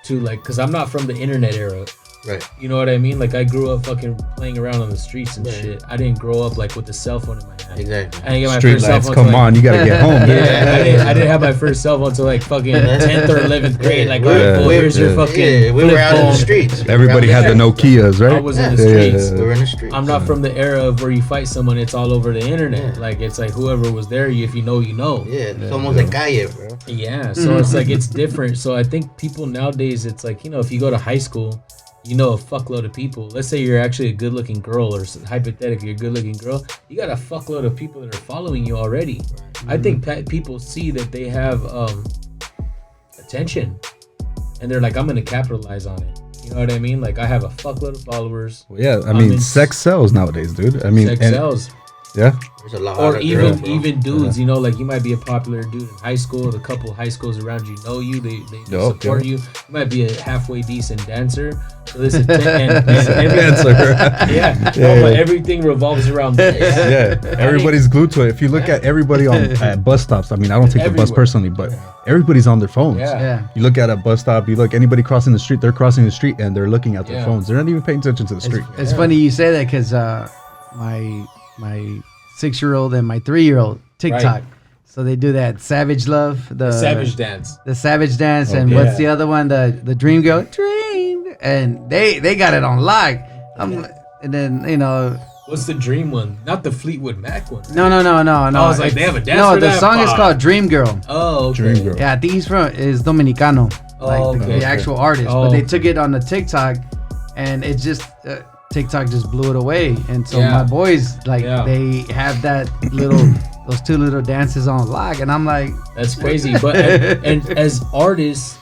because I'm not from the internet era. Right. You know what I mean? Like I grew up fucking playing around on the streets and Right. shit. I didn't grow up like with the cell phone in my hand. Exactly. I didn't get my Street first cell lights. phone Come till, like, on, you gotta get home. man. yeah, I didn't have my first cell phone until like fucking 10th or 11th grade. Like, Yeah. alright, cool, Yeah. here's your Yeah. fucking Yeah, we flip were out in the phone. streets. Everybody had the Nokias, right? I was in the Yeah, yeah, streets. yeah. We were in the streets. I'm not from the era of where you fight someone, it's all over the internet. Yeah. Like, it's like whoever was there, if you know, you know. Yeah, it's almost like calle, bro. Yeah, so it's like, it's different. So I think people nowadays, it's like, if you go to high school, you know a fuckload of people. Let's say you're actually a good-looking girl, or hypothetically, you're a good-looking girl. You got a fuckload of people that are following you already. I think people see that they have attention, and they're like, I'm gonna capitalize on it. You know what I mean? Like, I have a fuckload of followers. Well, yeah, I mean, sex sells nowadays, dude. I mean, Sex and- sells. Yeah. There's a lot Or of even girls, bro. even dudes, like you might be a popular dude in high school. The couple high schools around you know you. They support you. You might be a halfway decent dancer. So this is Dancer. but everything revolves around this. Yeah, everybody's glued to it. If you look at everybody at bus stops, I mean, I don't take the bus Everywhere. personally, but everybody's on their phones. Yeah. You look at a bus stop, you look anybody crossing the street, they're crossing the street and they're looking at their Yeah. phones. They're not even paying attention to the street. It's funny you say that because my 6-year-old and my 3-year-old TikTok. Right. So they do that Savage Love, the Savage dance. the Savage Dance, and Okay. what's the other one? The Dream Girl, Dream, and they got it on lock. And then What's the dream one? Not the Fleetwood Mac one. no. I was like, they have a dance No, for the that? song is Fuck. called Dream Girl. Oh, okay. Dream Girl. Yeah, I think is Dominicano, like okay. the actual artist. Oh. But they took it on the TikTok, and it just TikTok just blew it away. And so Yeah. my boys they have that those two little dances on lock, and I'm like, That's crazy. But and as artists,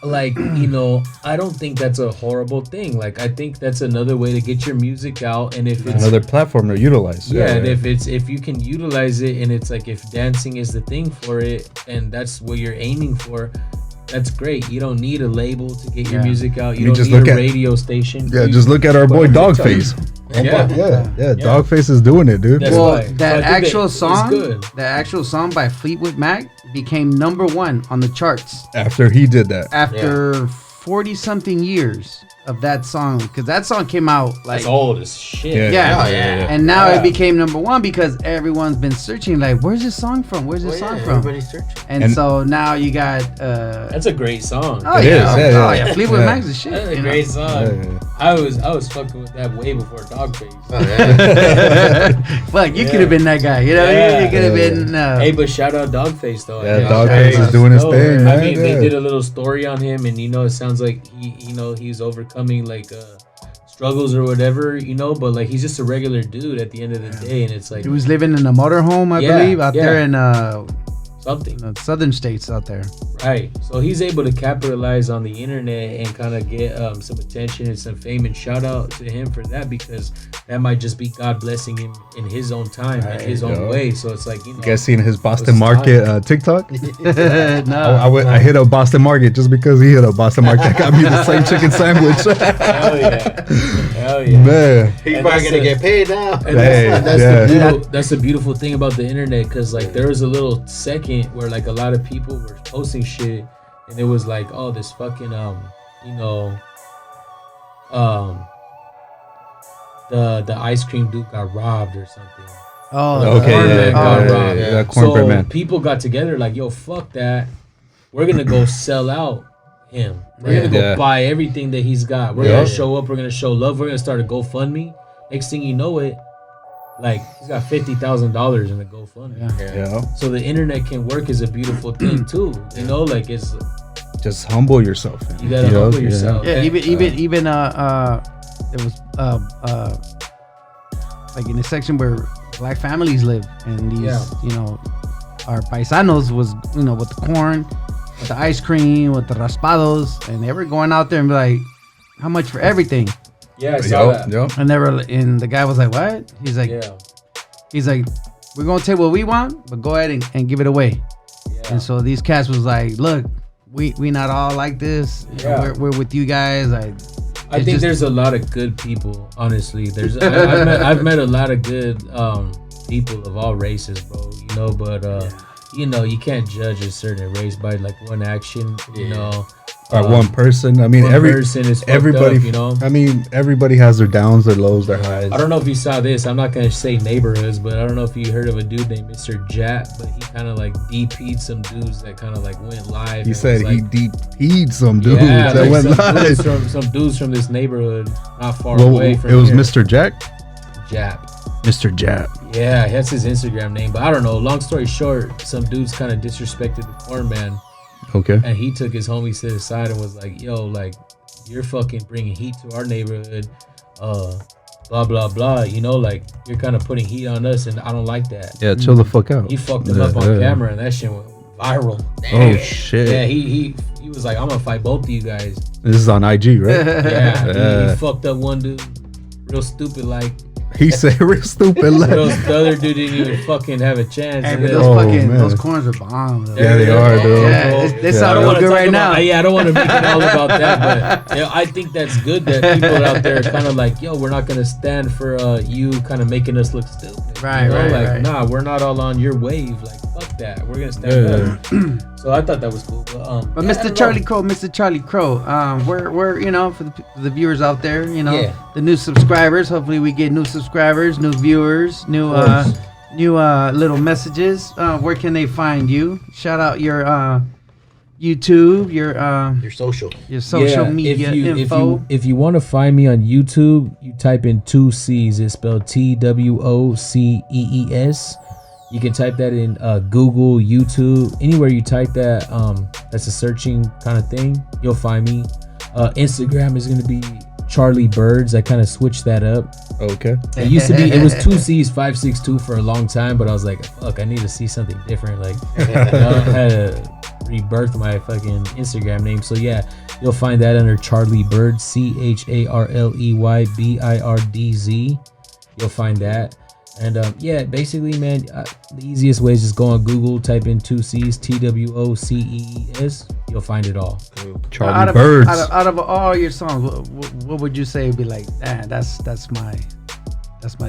like, I don't think that's a horrible thing. Like, I think that's another way to get your music out. And if it's Another platform to utilize. and if you can utilize it, and it's like, if dancing is the thing for it, and that's what you're aiming for, that's great. You don't need a label to get your music out. You don't just need look a at- radio station. Yeah, You just look at our put boy on TikTok. Dogface. Yeah. Dogface is doing it, dude. That's well, why. So I that think actual it's song, good. that actual song by Fleetwood Mac became #1 on the charts After he did that. after 40 something years of that song, because that song came out like That's old as shit. Yeah. Oh, yeah. And now Yeah. it became number one because everyone's been searching like, where's this song from? Where's this song from? Everybody's searching. And so now you got That's a great song. oh It yeah, is, oh yeah, Fleetwood Mac's the shit. That's a you know? great song. Yeah. I was fucking with that way before Dogface. Oh, yeah. Fuck, you Yeah. could have been that guy. You know, Yeah. you could have been. Hey, but shout out Dogface though. Yeah, Yeah, Dogface is doing his dope. thing, I man. mean, they Yeah. did a little story on him, and it sounds like he's overcoming like struggles or whatever, but like he's just a regular dude at the end of the day, and it's like He was living in a motorhome, I Yeah, believe, out there in something, the southern states out there. right? So he's able to capitalize on the internet and kind of get some attention and some fame, and shout out to him for that, because that might just be God blessing him in his own time, in his own yo. way. So it's like, You guys seen his Boston It's Market TikTok? No. I hit up Boston Market just because he hit up Boston Market. Got me the same chicken sandwich. hell yeah, Man. He's And probably that's gonna get paid now. And Hey, that's the beautiful thing about the internet, because like there was a little second where like a lot of people were posting shit, and it was like, oh, this fucking the ice cream dude got robbed or something. Oh, Okay, Cornbread got yeah, robbed. yeah. Cornbread So man. people got together like, yo, fuck that. We're gonna go sell out him. We're gonna go Yeah. buy everything that he's got. We're Yeah. gonna show up. We're gonna show love. We're gonna start a GoFundMe. Next thing you know it, like he's got $50,000 in the GoFundMe. Yeah. Yeah. So the internet can work as a beautiful thing too. Like it's Just humble yourself. Man. you gotta humble yourself. Yeah, even it was like in the section where black families live, and these our paisanos was with the corn, with the ice cream, with the raspados, and they were going out there and be like, how much for everything? Yeah, I saw that. Yo. And the guy was like, what? He's like, we're gonna take what we want, but go ahead and give it away. Yeah. And so these cats was like, look, we not all like this. Yeah. We're with you guys. I think there's a lot of good people. Honestly, I've met a lot of good people of all races, bro. But you can't judge a certain race by like one action. By one person. I mean, one person is fucked everybody. up, I mean, everybody has their downs, their lows, their highs. I don't know if you saw this. I'm not gonna say neighborhoods, but I don't know if you heard of a dude named Mr. Jap, but he kind of like DP'd some dudes that kind of like went live. He and said was he like, DP'd some dudes yeah, that like went some dudes live. from this neighborhood, not far Well, away from it was here. Mr. Jack. Jap. Mr. Jap. Yeah, that's his Instagram name. But I don't know. Long story short, some dudes kind of disrespected the corn man, Okay. and he took his homies to the side and was like, "Yo, like, you're fucking bringing heat to our neighborhood, blah blah blah. Like you're kind of putting heat on us, and I don't like that." Yeah, chill the fuck out. He fucked him up on camera, and that shit went viral. Oh shit. Yeah, he was like, "I'm gonna fight both of you guys." This is on IG, right? Yeah, he fucked up one dude, real stupid like. He said real stupid. The other dude didn't even fucking have a chance. Hey, and but then- man. those corners are bomb. Though. Yeah, they are, dude. Yeah, they sound I don't real wanna good talk right about- now. Yeah, I don't want to make it all about that, but I think that's good that people out there are kind of like, yo, we're not gonna stand for you kind of making us look stupid. Right, right, Like, right. nah, we're not all on your wave. Like, fuck that. We're gonna stand up. So I thought that was cool. But yeah, I Mr. don't Charlie know. Crow, we're for the viewers out there, Yeah. the new subscribers. Hopefully we get new subscribers, new viewers, new little messages. Where can they find you? Shout out your YouTube, Your social. your social media info. If you want to find me on YouTube, you type in 2 C's. It's spelled TWOCEE'S. You can type that in Google, YouTube, anywhere you type that. That's a searching kind of thing. You'll find me. Instagram is going to be Charlie Birds. I kind of switched that up. Okay. It used to be, it was 2 C's 562 for a long time, but I was like, fuck, I need to see something different. Like, I had to rebirth my fucking Instagram name. So yeah, you'll find that under Charlie Birds, CharleyBirdz. You'll find that. And yeah, basically, man, the easiest way is just go on Google, type in 2 C's, TWOCEE'S. You'll find it all. Charlie Birds. Out of all your songs, what would you say would be like? That's my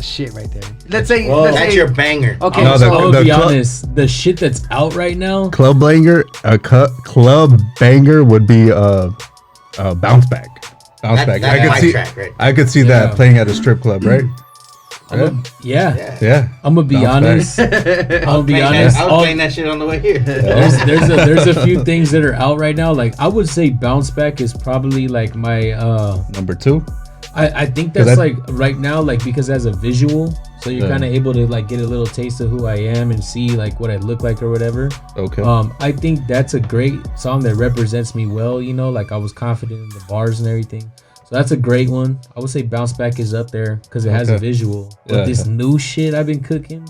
shit right there. Let's say That's your banger. Okay, No, so I'm gonna the be club- honest. The shit that's out right now. Club banger. A club banger would be Bounce Back. Bounce back. That's I could my see. track, right? I could see that playing at a strip club, right? Yeah. Yeah. I'm gonna be honest. I'll be honest. I was playing that shit on the way here. There's a few things that are out right now. Like I would say, Bounce Back is probably like my Number 2. I think that's like right now, like because as a visual, so you're kind of able to like get a little taste of who I am and see like what I look like or whatever. Okay. I think that's a great song that represents me well. You know, like I was confident in the bars and everything. So that's a great one. I would say Bounce Back is up there because it has a visual. But this new shit I've been cooking,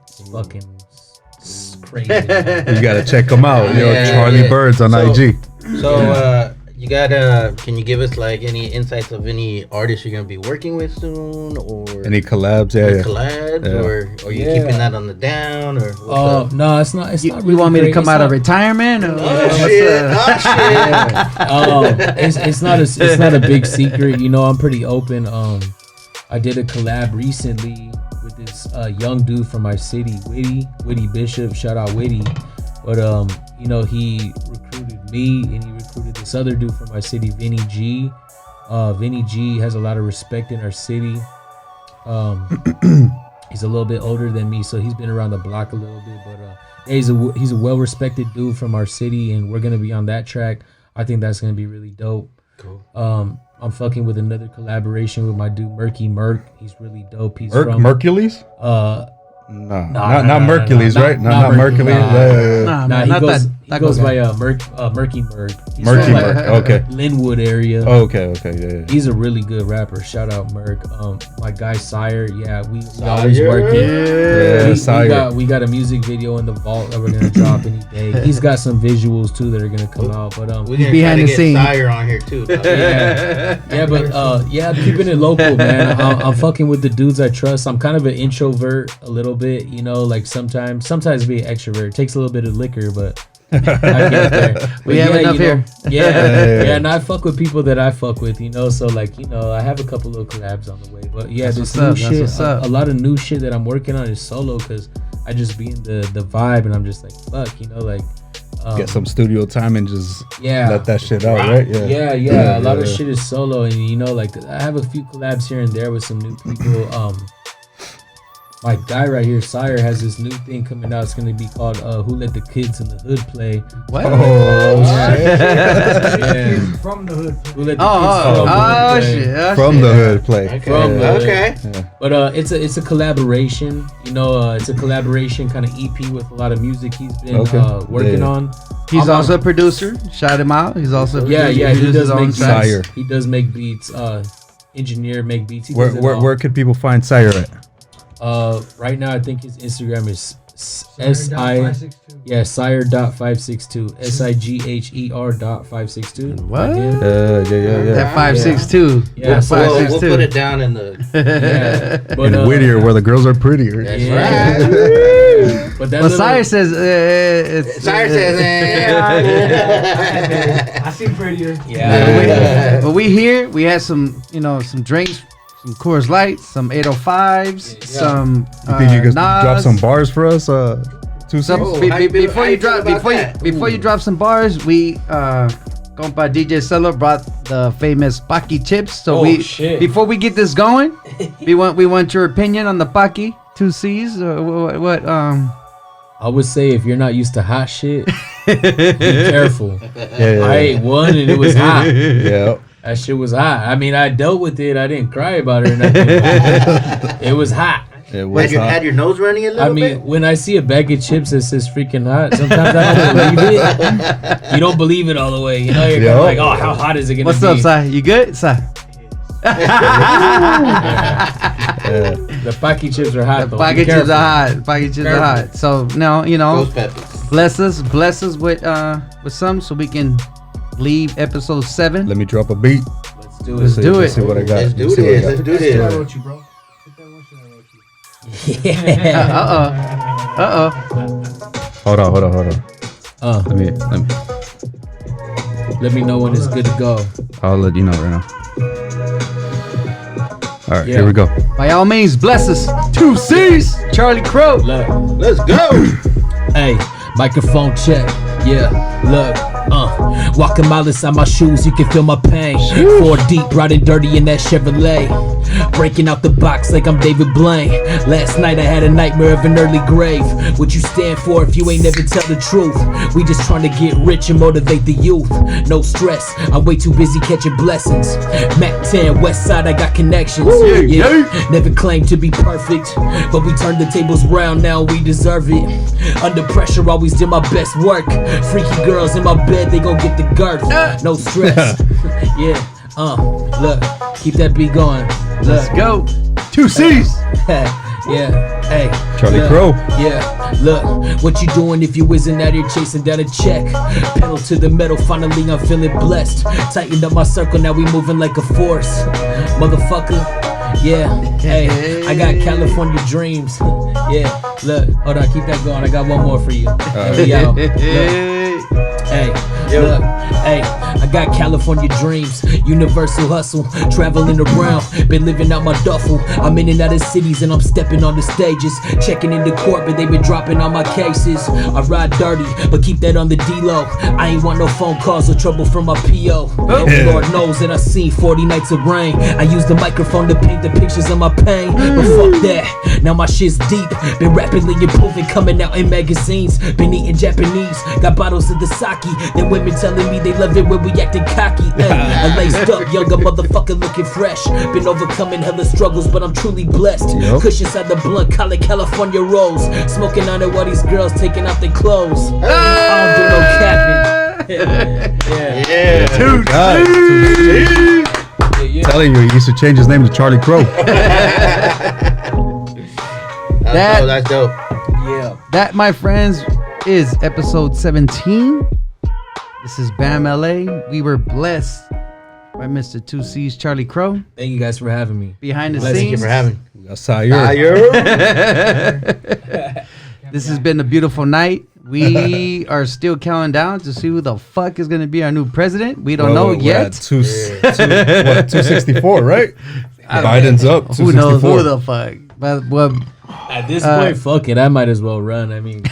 it's fucking crazy. You gotta check them out. Charlie Birds on IG. So you got can you give us like any insights of any artists you're gonna be working with soon, or Any collabs? collabs, or are you keeping that on the down, or what's up? No, it's not. It's not. You want me to come out of retirement? Or It's not a big secret. You know, I'm pretty open. I did a collab recently with this young dude from my city, Witty Bishop. Shout out Witty. But you know, he recruited me and he recruited this other dude from my city, Vinny G. Vinny G has a lot of respect in our city. He's a little bit older than me, so he's been around the block a little bit. But he's a well-respected dude from our city, and we're gonna be on that track. I think that's gonna be really dope. Cool. I'm fucking with another collaboration with my dude Murky Merc. He's really dope. He's from Mercules? No, not Mercules, right? Not Mercules. He goes by Murky Merc. Murky Merc. Okay. Linwood area. Oh, okay. Yeah. He's a really good rapper. Shout out Merc. My guy Sire. Yeah, we always working. Yeah, Sire. We got a music video in the vault that we're gonna drop any day. He's got some visuals too that are gonna come out. But we're behind the scenes. Sire on here too. Yeah, keeping it local, man. I'm fucking with the dudes I trust. I'm kind of an introvert a little bit, you know, like sometimes be an extrovert. It takes a little bit of liquor, but I get there. But we have enough here. And I fuck with people that I fuck with, you know. So like, you know, I have a couple of collabs on the way. But yeah, this new shit, a lot of new shit that I'm working on is solo because I just be in the vibe and I'm just like, fuck, you know, like get some studio time and just let that shit out, right? Yeah. A lot of shit is solo, and you know, like I have a few collabs here and there with some new people. My guy right here, Sire, has this new thing coming out. It's gonna be called "Who Let the Kids in the Hood Play." What? From the hood. Who let the from the hood play? Okay. But it's a collaboration. You know, it's a collaboration kind of EP with a lot of music he's been working on. He's also a producer. Shout him out. He's also a producer. He does make beats. He does make beats. Engineer, make beats. Where could people find Sire at? Right now I think his Instagram is Sire.562. SIGHER.562. What? Yeah. That 562. Yeah, we'll put it down in the in Whittier where the girls are prettier. That's right. But that Sire says Sire says I see prettier. Yeah. But we here. We had some, you know, some drinks. Some Coors Light, some 805s, some. You think you could Nas. drop some bars for us? Before you drop some bars, we compa Dj.Seloe brought the famous Paqui chips. So before we get this going, we want your opinion on the Paqui 2 C's. What I would say if you're not used to hot shit, be careful. I ate one and it was hot. Yeah. That shit was hot. I mean, I dealt with it. I didn't cry about it or nothing. It was hot. It was hot. Had your nose running a little bit? I mean, when I see a bag of chips that says freaking hot, sometimes I don't believe it. You don't believe it all the way. You know, you're kind of like, oh, how hot is it going to be? What's up, Si? You good, Si? The Paqui chips are hot. The Paqui chips are hot. So now, you know, bless us with some so we can leave episode 7. Let me drop a beat. Let's do it. Let's do it. Let's see what I got. Let's do this. I wrote you, bro. That one shit I wrote you. Yeah. Hold on. Let me know when it's good to go. I'll let you know right now. All right, here we go. By all means, bless us. 2 C's, Charlie Crow. Let's go. Hey, microphone check. Yeah, look, Walk a mile inside my shoes, you can feel my pain. 4 deep, bright and dirty in that Chevrolet. Breaking out the box like I'm David Blaine. Last night I had a nightmare of an early grave. What you stand for if you ain't never tell the truth? We just trying to get rich and motivate the youth. No stress, I'm way too busy catching blessings. Mac 10, West Side, I got connections. Yeah, never claimed to be perfect, but we turned the tables round, now we deserve it. Under pressure, always did my best work. Freaky girls in my bed, they gon' get the girth. No stress. Yeah, look, keep that beat going. Let's go. 2 C's. Yeah, hey. Charlie look, Crow. Yeah, look, what you doing if you isn't out here chasing down a check? Pedal to the metal, finally I'm feeling blessed. Tightened up my circle, now we moving like a force. Motherfucker, yeah, hey, I got California dreams. Yeah, look, hold on, keep that going. I got one more for you. Hey, yo, look. Hey, look, hey, I got California dreams, universal hustle, traveling around, been living out my duffel. I'm in and out of cities and I'm stepping on the stages, checking into court, but they been dropping on my cases. I ride dirty, but keep that on the D-low. I ain't want no phone calls or trouble from my P.O. Lord knows that I seen 40 nights of rain. I use the microphone to paint the pictures of my pain, but fuck that, now my shit's deep. Been rapidly improving, coming out in magazines. Been eating Japanese, got bottles of the sake. Then women telling me they love it when we acting cocky. I laced up, younger motherfucker looking fresh. Been overcoming hella struggles, but I'm truly blessed. Kush inside the blunt, call it California rolls. Smoking on it while these girls taking off their clothes. I don't do no capping. Yeah. Telling you, he used to change his name to Charlie Crow. That's dope. Yeah. That, my friends, is episode 17. This is Bam LA. We were blessed by Mr. 2 C's Charlie Crow. Thank you guys for having me. Behind the Thank you scenes. for having me. Sire. This has been a beautiful night. We are still counting down to see who the fuck is going to be our new president. We don't know yet. 264, right? Biden's up. Who knows who the fuck? But At this point, fuck it. I might as well run. I mean,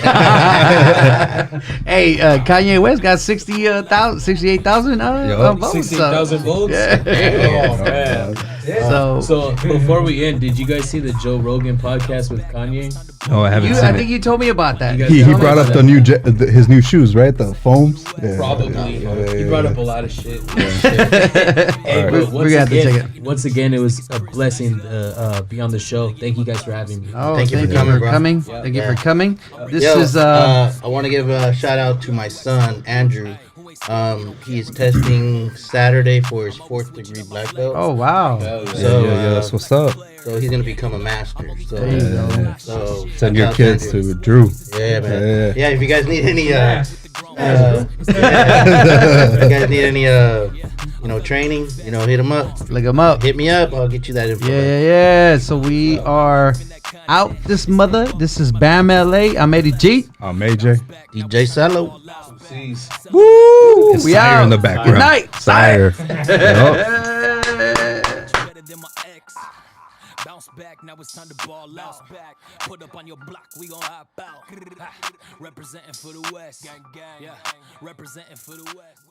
hey, Kanye West got 68,000 votes. 60,000 votes. Yeah. Oh man. So before we end, did you guys see the Joe Rogan podcast with Kanye? Oh, I haven't seen I it. think you told me about that. He brought up his new shoes, right? The foams. Yeah. Probably. He brought up a lot of shit. Hey, Right. once again, it was a blessing to be on the show. Thank you guys for having me. Oh, Thank you for coming, bro. Thank you for coming. This is I want to give a shout out to my son Andrew. He's testing Saturday for his 4th degree black belt. Oh wow. So that's what's up. So he's gonna become a master. So, There you go. so Send your kids to Drew. Yeah, man. Yeah. Yeah, if you guys need any if you guys need any training, hit him up. Look him up. Hit me up. I'll get you that info. Yeah. So we are out this mother. This is Bam LA. I'm Eddie G. I'm AJ. Dj.Seloe. Woo! His We sire out. in the background. Good night. Sire. Bounce back, now it's time to ball out. Put up on your block, we gon' hop out. Representing for the West. Gang, gang. Yeah, representing for the West.